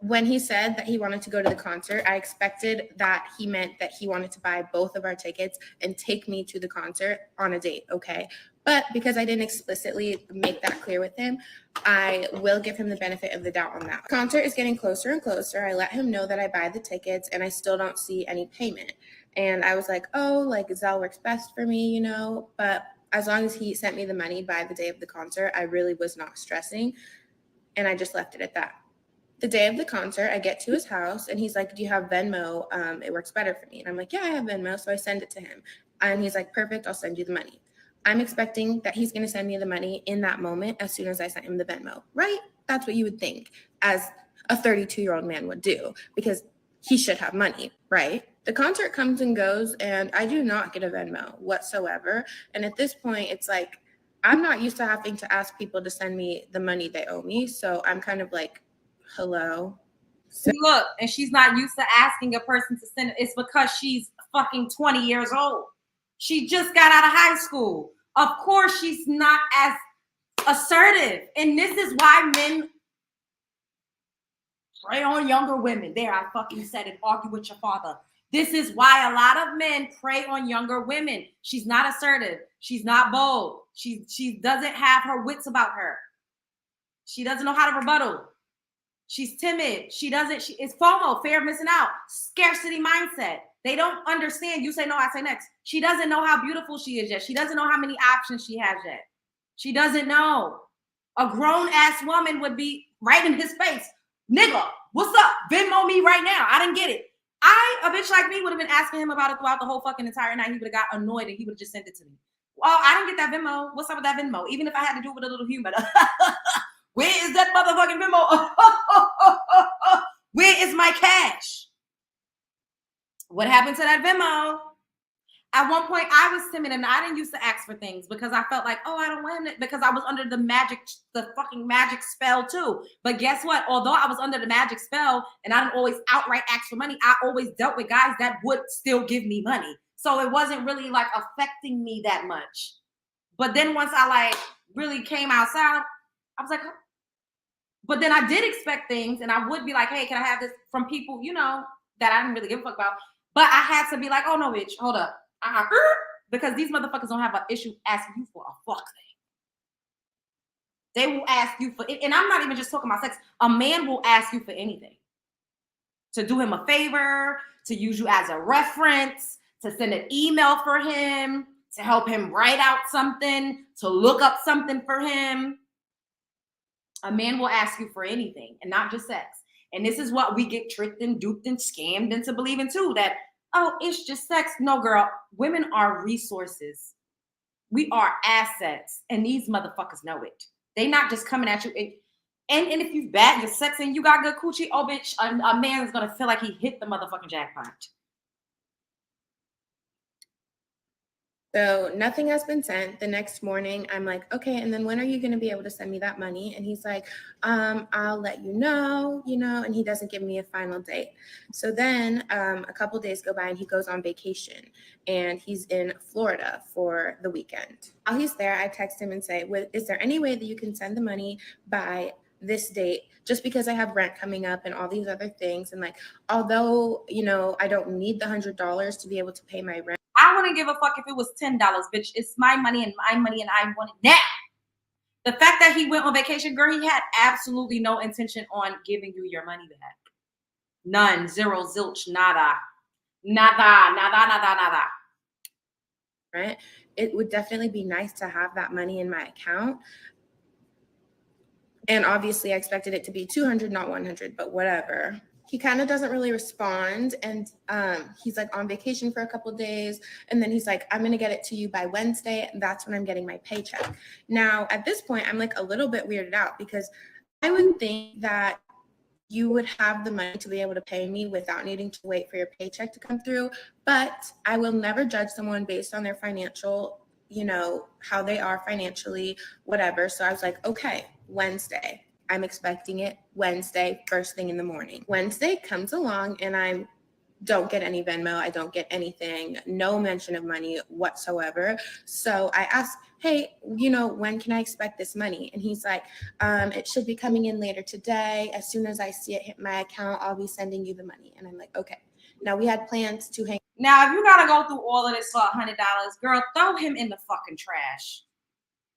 When he said that he wanted to go to the concert, I expected that he meant that he wanted to buy both of our tickets and take me to the concert on a date, okay? But because I didn't explicitly make that clear with him, I will give him the benefit of the doubt on that. The concert is getting closer and closer. I let him know that I buy the tickets and I still don't see any payment. And I was like, oh, like Zelle works best for me, you know? But as long as he sent me the money by the day of the concert, I really was not stressing. And I just left it at that. The day of the concert, I get to his house and he's like, do you have Venmo? It works better for me. And I'm like, yeah, I have Venmo. So I send it to him. And he's like, perfect, I'll send you the money. I'm expecting that he's going to send me the money in that moment as soon as I sent him the Venmo, right? That's what you would think as a 32-year-old man would do because he should have money, right? The concert comes and goes and I do not get a Venmo whatsoever. And at this point, it's like, I'm not used to having to ask people to send me the money they owe me. So I'm kind of like, hello, See, look, and she's not used to asking a person to send it. It's because she's fucking 20 years old. She just got out of high school. Of course, she's not as assertive. And this is why men prey on younger women. There, I fucking said it. Argue with your father. This is why a lot of men prey on younger women. She's not assertive. She's not bold. She doesn't have her wits about her. She doesn't know how to rebuttal. She's timid. It's FOMO, fear of missing out, scarcity mindset. They don't understand. You say no, I say next. She doesn't know how beautiful she is yet. She doesn't know how many options she has yet. She doesn't know. A grown-ass woman would be right in his face. Nigga, what's up? Venmo me right now. I didn't get it. A bitch like me would have been asking him about it throughout the whole fucking entire night. He would have got annoyed and he would have just sent it to me. Well, I didn't get that Venmo. What's up with that Venmo? Even if I had to do it with a little humor. Where is that motherfucking Venmo? Where is my cash? What happened to that Venmo? At one point, I was timid and I didn't used to ask for things because I felt like, oh, I don't want it, because I was under the fucking magic spell too. But guess what? Although I was under the magic spell and I didn't always outright ask for money, I always dealt with guys that would still give me money. So it wasn't really like affecting me that much. But then once I like really came outside, I was like, huh? But then I did expect things and I would be like, hey, can I have this from people, you know, that I didn't really give a fuck about. But I had to be like, oh no, bitch, hold up. Because these motherfuckers don't have an issue asking you for a fuck thing. They will ask you for it. And I'm not even just talking about sex. A man will ask you for anything. To do him a favor, to use you as a reference, to send an email for him, to help him write out something, to look up something for him. A man will ask you for anything and not just sex. And this is what we get tricked and duped and scammed into believing too, that, oh, it's just sex. No, girl, women are resources. We are assets. And these motherfuckers know it. They not just coming at you. And if you bad your sex and you got good coochie, oh, bitch, a man is going to feel like he hit the motherfucking jackpot. So nothing has been sent. The next morning, I'm like, okay, and then when are you going to be able to send me that money? And he's like, I'll let you know, and he doesn't give me a final date. So then a couple days go by and he goes on vacation and he's in Florida for the weekend. While he's there, I text him and say, is there any way that you can send the money by this date, just because I have rent coming up and all these other things? And like, although, I don't need the $100 to be able to pay my rent. I wouldn't give a fuck if it was $10, bitch. It's my money and I want it now. The fact that he went on vacation, girl, he had absolutely no intention on giving you your money back. None, zero, zilch, nada. Right? It would definitely be nice to have that money in my account. And obviously I expected it to be 200, not 100, but whatever. He kind of doesn't really respond. And he's like on vacation for a couple of days. And then he's like, I'm going to get it to you by Wednesday. And that's when I'm getting my paycheck. Now, at this point, I'm like a little bit weirded out because I would think that you would have the money to be able to pay me without needing to wait for your paycheck to come through. But I will never judge someone based on their financial, how they are financially, whatever. So I was like, okay, Wednesday. I'm expecting it Wednesday, first thing in the morning. Wednesday comes along and I don't get any Venmo. I don't get anything, no mention of money whatsoever. So I asked, hey, when can I expect this money? And he's like, it should be coming in later today. As soon as I see it hit my account, I'll be sending you the money. And I'm like, okay. Now we had plans to hang. Now, if you got to go through all of this for $100, girl, throw him in the fucking trash.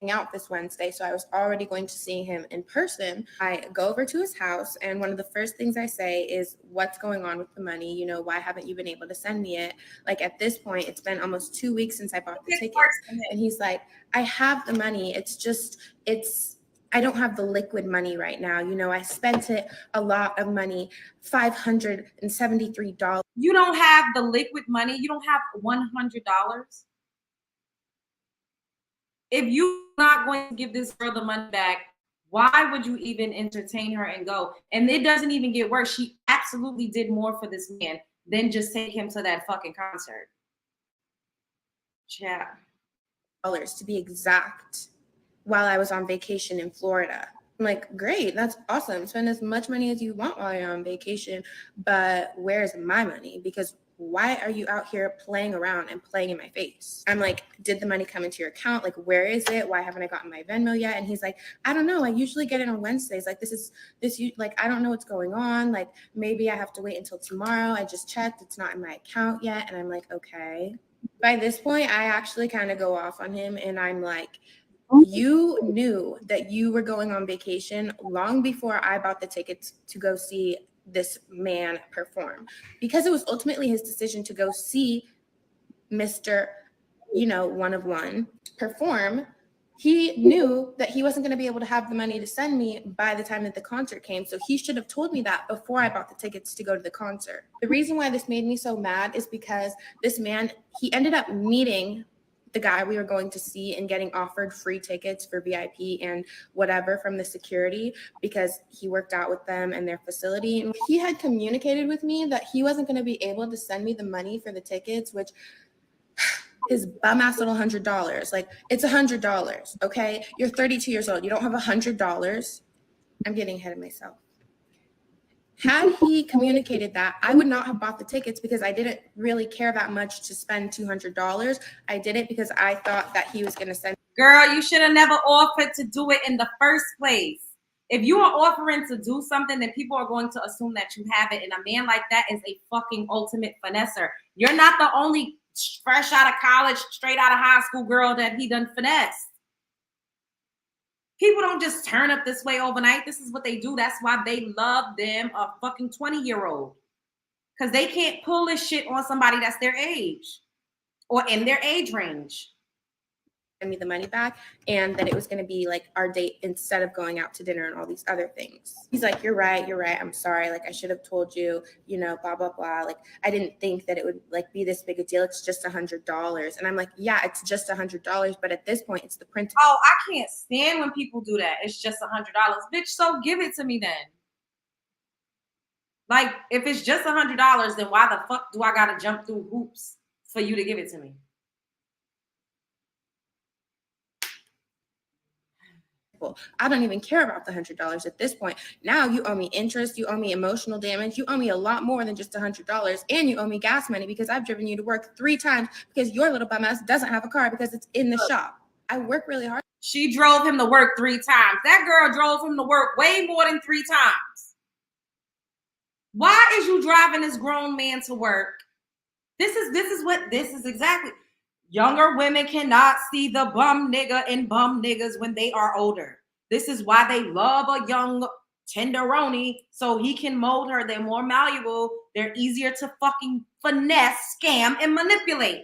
Out this Wednesday, so I was already going to see him in person. I go over to his house and one of the first things I say is, what's going on with the money? Why haven't you been able to send me it? Like at this point, it's been almost 2 weeks since I bought the tickets. And he's like, I have the money. I don't have the liquid money right now. I spent it a lot of money, $573. You don't have the liquid money. You don't have $100. If you're not going to give this girl the money back, why would you even entertain her and go? And it doesn't even get worse. She absolutely did more for this man than just take him to that fucking concert. Yeah. To be exact, while I was on vacation in Florida. I'm like, great, that's awesome. Spend as much money as you want while you're on vacation, but where's my money? Because why are you out here playing around and playing in my face? I'm like, did the money come into your account? Like, where is it? Why haven't I gotten my Venmo yet? And he's like, I don't know. I usually get it on Wednesdays. Like, like, I don't know what's going on. Like, maybe I have to wait until tomorrow. I just checked. It's not in my account yet. And I'm like, okay. By this point, I actually kind of go off on him. And I'm like, you knew that you were going on vacation long before I bought the tickets to go see this man perform, because it was ultimately his decision to go see Mr. One of one perform. He knew that he wasn't going to be able to have the money to send me by the time that the concert came. So he should have told me that before I bought the tickets to go to the concert. The reason why this made me so mad is because this man, he ended up meeting the guy we were going to see and getting offered free tickets for VIP and whatever from the security because he worked out with them and their facility. And he had communicated with me that he wasn't going to be able to send me the money for the tickets, which is bum ass little $100. Like, it's $100. Okay. You're 32 years old. You don't have $100. I'm getting ahead of myself. Had he communicated that, I would not have bought the tickets because I didn't really care that much to spend $200. I did it because I thought that he was going to send. Girl, you should have never offered to do it in the first place. If you are offering to do something, then people are going to assume that you have it. And a man like that is a fucking ultimate finesser. You're not the only fresh out of college, straight out of high school girl that he done finessed. People don't just turn up this way overnight. This is what they do. That's why they love them a fucking 20-year-old. Because they can't pull this shit on somebody that's their age or in their age range. Me the money back, and that it was going to be like our date instead of going out to dinner and all these other things. He's like, you're right, I'm sorry, like I should have told you, blah blah blah, like I didn't think that it would like be this big a deal. It's just $100. And I'm like, yeah, it's just $100, but at this point it's the print. Oh, I can't stand when people do that. It's just $100. Bitch, so give it to me then. Like, if it's just $100, then why the fuck do I gotta jump through hoops for you to give it to me? I don't even care about the $100 at this point. Now you owe me interest, you owe me emotional damage, you owe me a lot more than just $100, and you owe me gas money because I've driven you to work 3 times because your little bum ass doesn't have a car because it's in the shop. I work really hard. She drove him to work 3 times. That girl drove him to work way more than 3 times. Why is you driving this grown man to work? This is exactly. Younger women cannot see the bum nigga in bum niggas when they are older. This is why they love a young tenderoni, so he can mold her. They're more malleable. They're easier to fucking finesse, scam, and manipulate.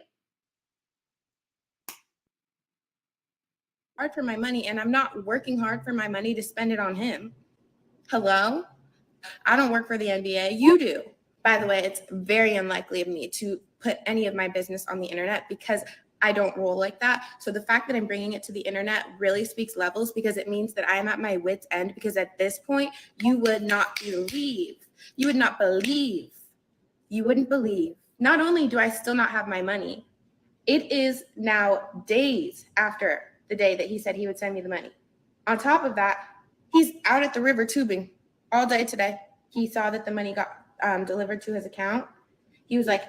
Hard for my money, and I'm not working hard for my money to spend it on him. Hello? I don't work for the NBA. You do. By the way, it's very unlikely of me to put any of my business on the internet because I don't roll like that. So the fact that I'm bringing it to the internet really speaks levels because it means that I am at my wit's end, because at this point, you would not believe. You would not believe. You wouldn't believe. Not only do I still not have my money, it is now days after the day that he said he would send me the money. On top of that, he's out at the river tubing all day today. He saw that the money got delivered to his account. He was like,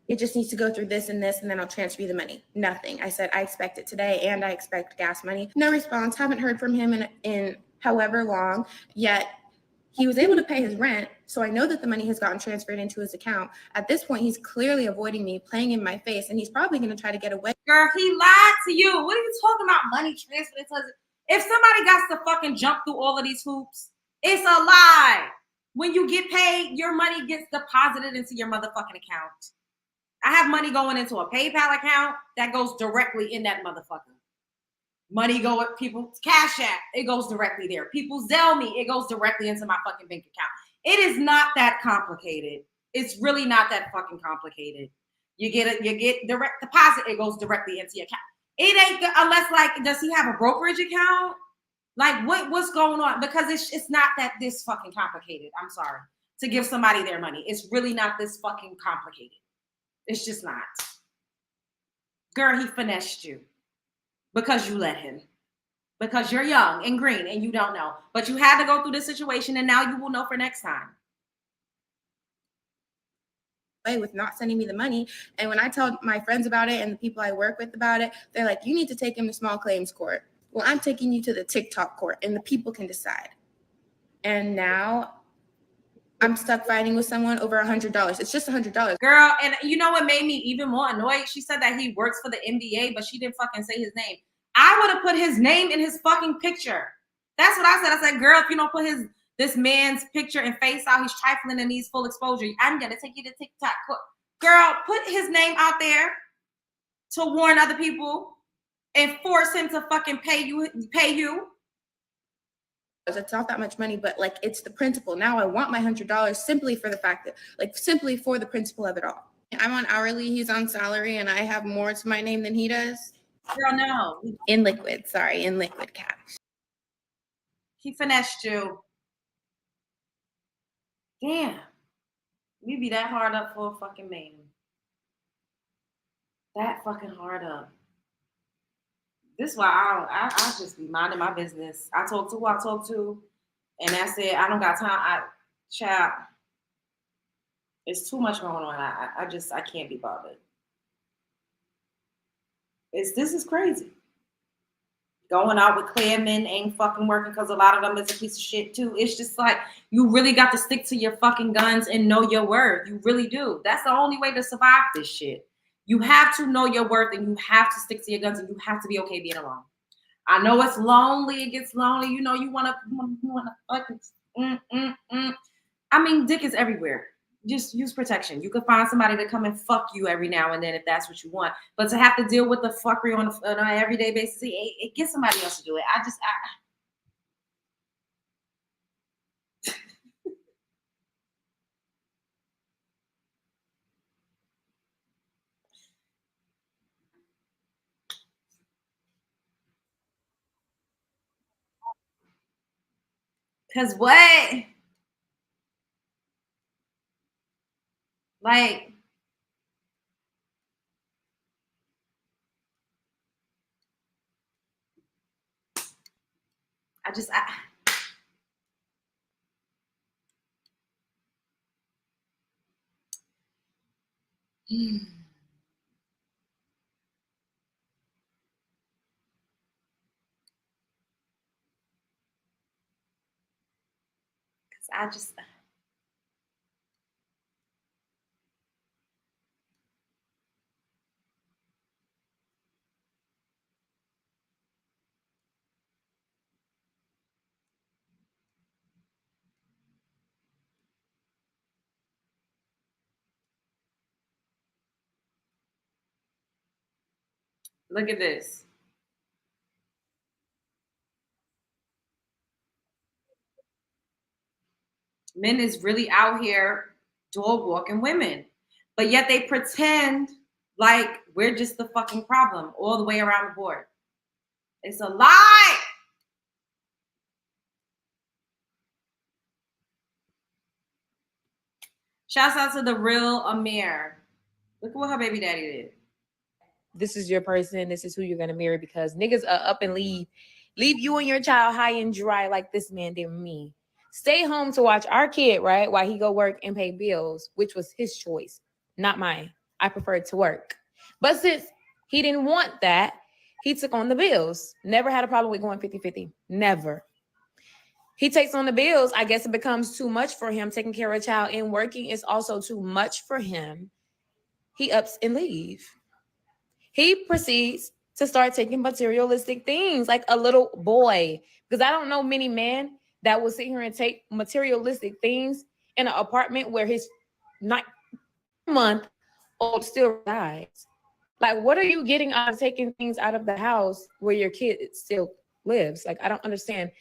it just needs to go through this, and then I'll transfer you the money. Nothing. I said, I expect it today, and I expect gas money. No response. Haven't heard from him in however long, yet he was able to pay his rent, so I know that the money has gotten transferred into his account. At this point, he's clearly avoiding me, playing in my face, and he's probably going to try to get away. Girl, he lied to you. What are you talking about? Money transferred? If somebody got to fucking jump through all of these hoops, it's a lie. When you get paid, your money gets deposited into your motherfucking account. I have money going into a PayPal account that goes directly in that motherfucker. Money go with people's Cash App, it goes directly there. People Zelle me, it goes directly into my fucking bank account. It is not that complicated. It's really not that fucking complicated. You get direct deposit, it goes directly into your account. It ain't unless, like, does he have a brokerage account? Like, what's going on? Because it's not that this fucking complicated. I'm sorry. To give somebody their money. It's really not this fucking complicated. It's just not. Girl, he finessed you because you let him. because you're young and green and you don't know. But you had to go through this situation, and now you will know for next time. With not sending me the money. And when I tell my friends about it and the people I work with about it, they're like, you need to take him to small claims court. Well, I'm taking you to the TikTok court and the people can decide. And now I'm stuck fighting with someone over $100. It's just $100. Girl, and you know what made me even more annoyed? She said that he works for the NBA, but she didn't fucking say his name. I would have put his name in his fucking picture. That's what I said. I said, girl, if you don't put this man's picture and face out, he's trifling and needs full exposure, I'm going to take you to TikTok. Girl, put his name out there to warn other people and force him to fucking pay you. It's not that much money, but like, it's the principle. Now I want my $100 simply for the fact that, like, simply for the principle of it all. I'm on hourly, he's on salary, and I have more to my name than he does. Girl, no. In liquid cash. He finessed you. Damn. You be that hard up for a fucking man. That fucking hard up. This is why I just be minding my business. I talk to who I talk to, and that's it. I don't got time. Child, it's too much going on. I can't be bothered. This is crazy. Going out with clear men ain't fucking working because a lot of them is a piece of shit too. It's just like, you really got to stick to your fucking guns and know your worth. You really do. That's the only way to survive this shit. You have to know your worth, and you have to stick to your guns, and you have to be okay being alone. I know it's lonely. It gets lonely. You know, you want to fucking, I mean, dick is everywhere. Just use protection. You could find somebody to come and fuck you every now and then if that's what you want. But to have to deal with the fuckery on an everyday basis, it gets somebody else to do it. Cause what? Like, look at this. Men is really out here dog walking women, but yet they pretend like we're just the fucking problem all the way around the board. It's a lie. Shouts out to the real Amir. Look at what her baby daddy did. This is your person. This is who you're going to marry, because niggas are up and leave you and your child high and dry like this man did me. Stay home to watch our kid, right, while he go work and pay bills, which was his choice, not mine. I preferred to work. But since he didn't want that, he took on the bills. Never had a problem with going 50-50. Never. He takes on the bills. I guess it becomes too much for him. Taking care of a child and working is also too much for him. He ups and leaves. He proceeds to start taking materialistic things like a little boy. Because I don't know many men that will sit here and take materialistic things in an apartment where his 9-month-old still resides. Like, what are you getting out of taking things out of the house where your kid still lives? Like, I don't understand.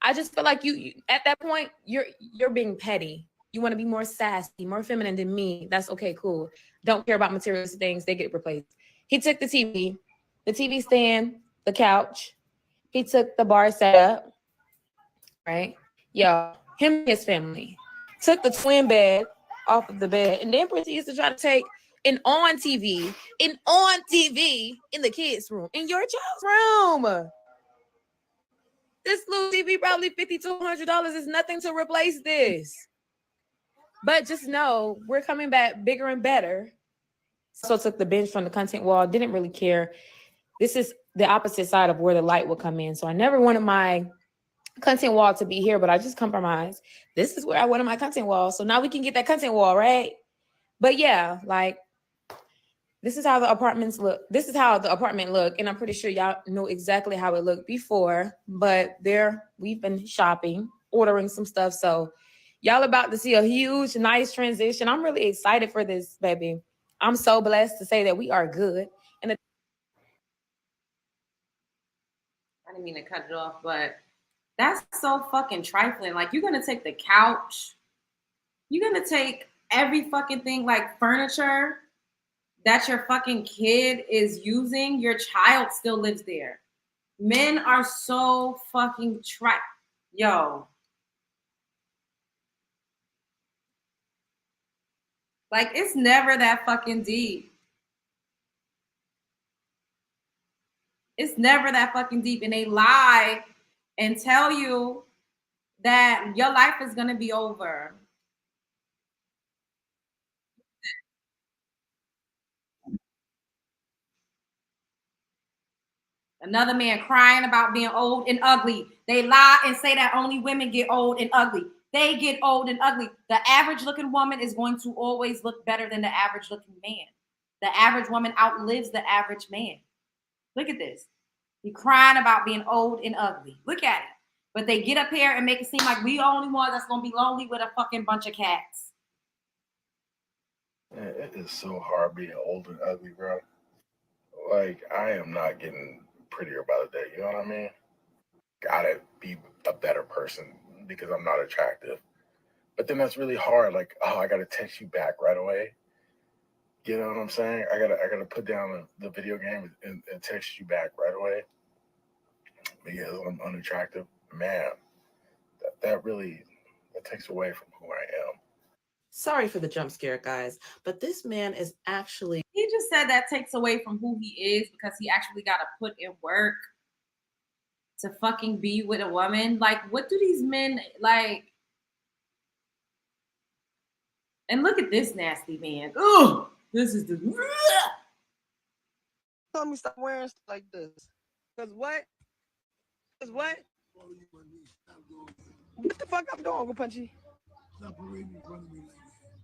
I just feel like you at that point, you're being petty. You want to be more sassy, more feminine than me. That's okay, cool. Don't care about materialistic things. They get replaced. He took the TV stand, the couch. He took the bar setup, right? Yo, him and his family took the twin bed off of the bed and then proceeds to try to take an on TV in the kids' room, in your child's room. This little TV probably $50 to $100 is nothing to replace this. But just know we're coming back bigger and better. So took the bench from the content wall, didn't really care. This is the opposite side of where the light would come in. So I never wanted my content wall to be here, but I just compromised. This is where I wanted my content wall. So now we can get that content wall, right? But yeah, like this is how the apartments look. This is how the apartment looked. And I'm pretty sure y'all know exactly how it looked before, but we've been shopping, ordering some stuff. So y'all about to see a huge, nice transition. I'm really excited for this, baby. I'm so blessed to say that we are good. And I didn't mean to cut it off, but that's so fucking trifling. Like, you're gonna take the couch, you're gonna take every fucking thing, like furniture that your fucking kid is using, your child still lives there. Men are so fucking yo. Like, it's never that fucking deep. It's never that fucking deep. And they lie and tell you that your life is gonna be over. Another man crying about being old and ugly. They lie and say that only women get old and ugly. They get old and ugly. The average looking woman is going to always look better than the average looking man. The average woman outlives the average man. Look at this. He crying about being old and ugly. Look at it. But they get up here and make it seem like we the only one that's going to be lonely with a fucking bunch of cats. Man, it is so hard being old and ugly, bro. Like, I am not getting prettier by the day, you know what I mean? Gotta be a better person because I'm not attractive. But then that's really hard. Like, oh, I gotta text you back right away. You know what I'm saying? I gotta put down the video game and text you back right away. Because I'm unattractive. Man, that really takes away from who I am. Sorry for the jump scare, guys, but this man is actually... He just said that takes away from who he is because he actually got to put in work to fucking be with a woman. Like, what do these men, like... And look at this nasty man. Ugh! This is the... Tell me stop wearing stuff like this. Cause what? Cause what? What the fuck I'm doing, Uncle Punchy? Stop parading in front of me like that.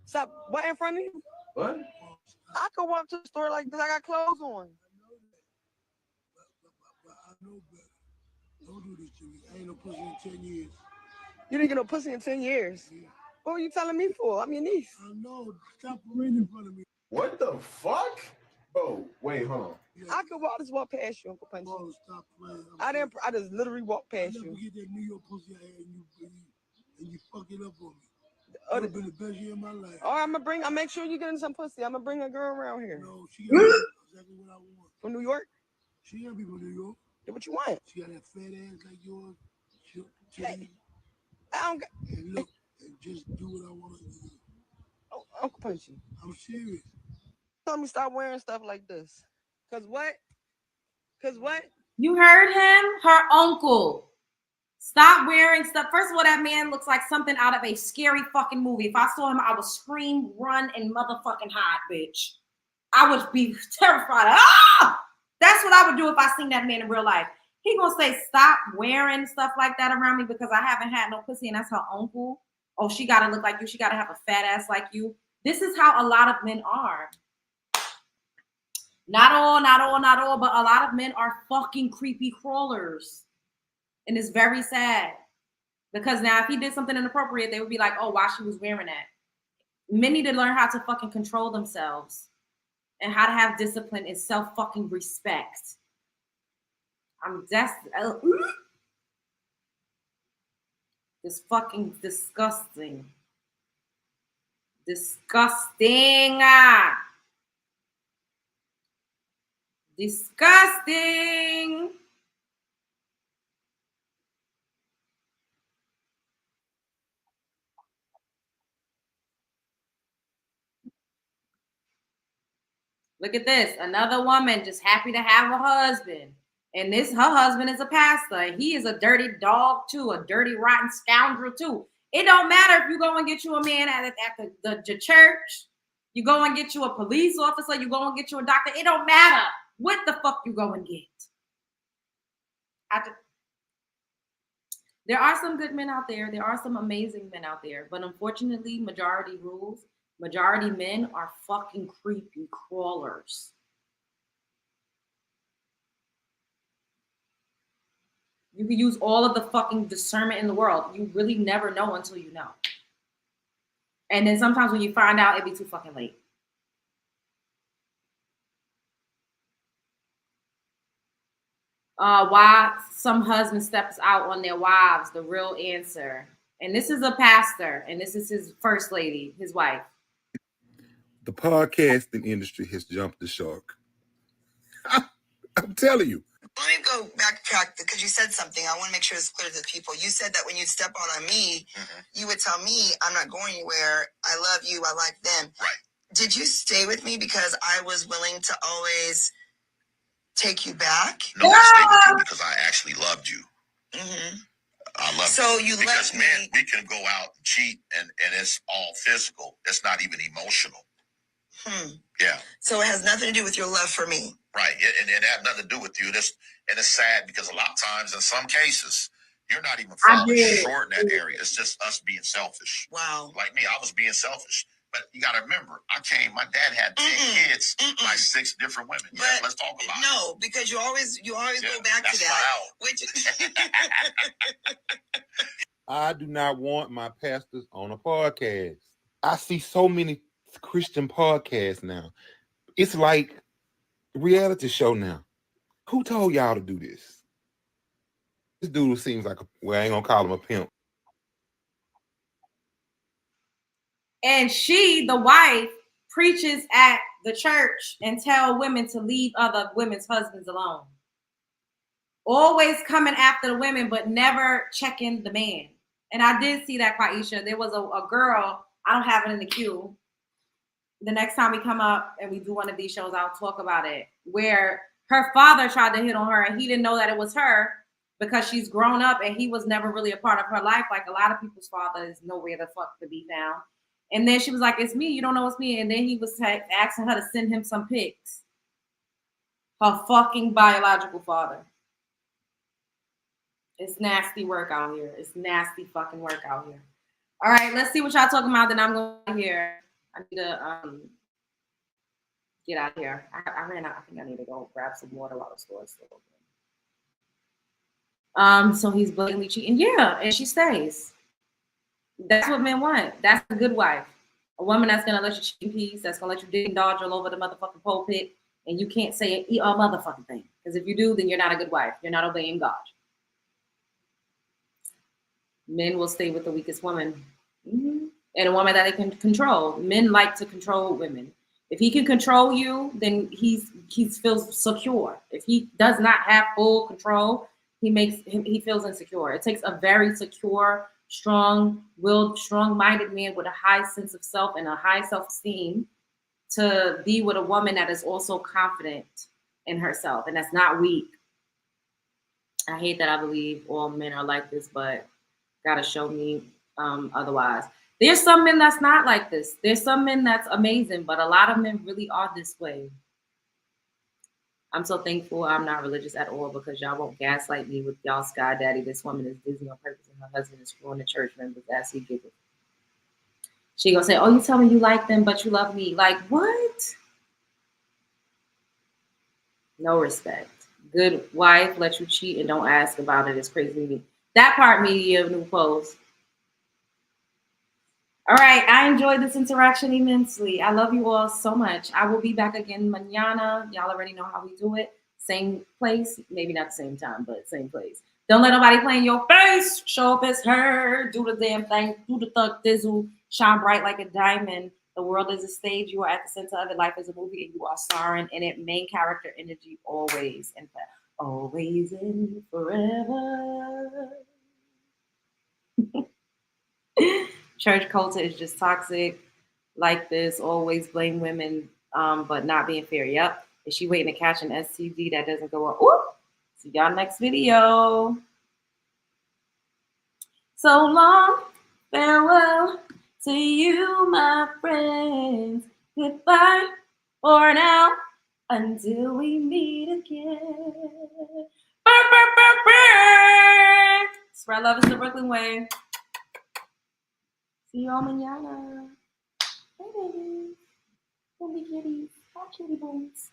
Stop what in front of you? What? I could walk to the store like this. I got clothes on. I know better. Don't do this to me. I ain't no pussy in 10 years. You didn't get no pussy in 10 years? Yeah. What were you telling me for? I'm your niece. I know. Stop parading in front of me. What the fuck? Bro, wait, hold on. Yeah. I could just walk past you, Uncle Punchy. Oh, stop playing. I just literally walked past you. Get that New York pussy I had and you fuck it up on me. It's been the best year of my life. All right, I'll make sure you get in some pussy. I'm gonna bring a girl around here. No, she got exactly what I want. From New York? She got people from New York. Yeah, what you want? She got that fat ass like yours. Hey, I don't got... And look, and just do what I want to do. Oh, Uncle Punchy. I'm serious. Tell me stop wearing stuff like this. Cause what? Cause what? You heard him? Her uncle. Stop wearing stuff. First of all, that man looks like something out of a scary fucking movie. If I saw him, I would scream, run, and motherfucking hide, bitch. I would be terrified. Ah! That's what I would do if I seen that man in real life. He gonna say, stop wearing stuff like that around me because I haven't had no pussy, and that's her uncle. Oh, she gotta look like you. She gotta have a fat ass like you. This is how a lot of men are. Not all, but a lot of men are fucking creepy crawlers. And it's very sad. Because now if he did something inappropriate, they would be like, oh, why she was wearing that? Men need to learn how to fucking control themselves and how to have discipline and self-fucking respect. It's fucking disgusting. Disgusting. Disgusting. Look at this. Another woman just happy to have a husband. And her husband is a pastor. And he is a dirty dog too, a dirty, rotten scoundrel too. It don't matter if you go and get you a man at the church, you go and get you a police officer, you go and get you a doctor. It don't matter what the fuck you go and get. There are some good men out there. There are some amazing men out there. But unfortunately, majority rules. Majority men are fucking creepy crawlers. You can use all of the fucking discernment in the world. You really never know until you know. And then sometimes when you find out, it'd be too fucking late. Why some husband steps out on their wives, the real answer. And this is a pastor, and this is his first lady, his wife. The podcasting industry has jumped the shark. I'm telling you. Let me go backtrack because you said something. I want to make sure it's clear to the people. You said that when you step on me, you would tell me, I'm not going anywhere. I love you. I like them. Right. Did you stay with me because I was willing to always take you back? No, I stayed with you because I actually loved you. Mm-hmm. I love so you. Because men, we can go out and cheat and it's all physical. It's not even emotional. Yeah. So it has nothing to do with your love for me. Right. And it had nothing to do with you. And it's sad because a lot of times in some cases, you're not even falling short in that area. It's just us being selfish. Wow. Like me, I was being selfish. But you got to remember, my dad had 10 kids by 6 different women. Yeah, let's talk about it. No, because you always go back to that. Which I do not want my pastors on a podcast. I see so many Christian podcasts now. It's like a reality show now. Who told y'all to do this? This dude seems like I ain't gonna call him a pimp. And she, the wife, preaches at the church and tell women to leave other women's husbands alone. Always coming after the women, but never checking the man. And I did see that, Quaisha. There was a girl, I don't have it in the queue. The next time we come up and we do one of these shows, I'll talk about it, where her father tried to hit on her and he didn't know that it was her because she's grown up and he was never really a part of her life. Like a lot of people's father is nowhere the fuck to be found. And then she was like, it's me. You don't know it's me. And then he was asking her to send him some pics. Her fucking biological father. It's nasty work out here. It's nasty fucking work out here. All right, let's see what y'all talking about. Then I'm going to hear. I need to get out of here. I ran out. I think I need to go grab some water while the store is still open. So he's blatantly cheating. Yeah, and she stays. That's what men want. That's a good wife. A woman that's gonna let you cheat in peace, that's gonna let you dig and dodge all over the motherfucking pulpit, and you can't say a motherfucking thing. Because if you do, then you're not a good wife. You're not obeying God. Men will stay with the weakest woman. And a woman that they can control. Men like to control women. If he can control you, then he feels secure. If he does not have full control, he feels insecure. It takes a very secure, strong-willed, strong-minded man with a high sense of self and a high self-esteem to be with a woman that is also confident in herself and that's not weak. I hate that I believe all men are like this, but gotta show me otherwise. There's some men that's not like this. There's some men that's amazing, but a lot of men really are this way. I'm so thankful I'm not religious at all because y'all won't gaslight me with y'all sky daddy. This woman is busy on purpose and her husband is screwing the church members as he giggles. She gonna say, oh, you tell me you like them, but you love me. Like, what? No respect. Good wife let you cheat and don't ask about it. It's crazy to me. That part, media, new post. All right, I enjoyed this interaction immensely. I love you all so much. I will be back again mañana. Y'all already know how we do it. Same place, maybe not the same time, but same place. Don't let nobody play in your face. Show up as her. Do the damn thing. Do the thug dizzle. Shine bright like a diamond. The world is a stage. You are at the center of it. Life is a movie, and you are starring in it. Main character energy always and always and forever. Church culture is just toxic like this. Always blame women, but not being fair. Yep. Is she waiting to catch an STD that doesn't go up? Ooh, See y'all next video. So long, farewell to you, my friends. Goodbye for now until we meet again. Spread love is the Brooklyn way. See y'all mañana. Hey, babies. Kitty kitties. Hi, kitty bones.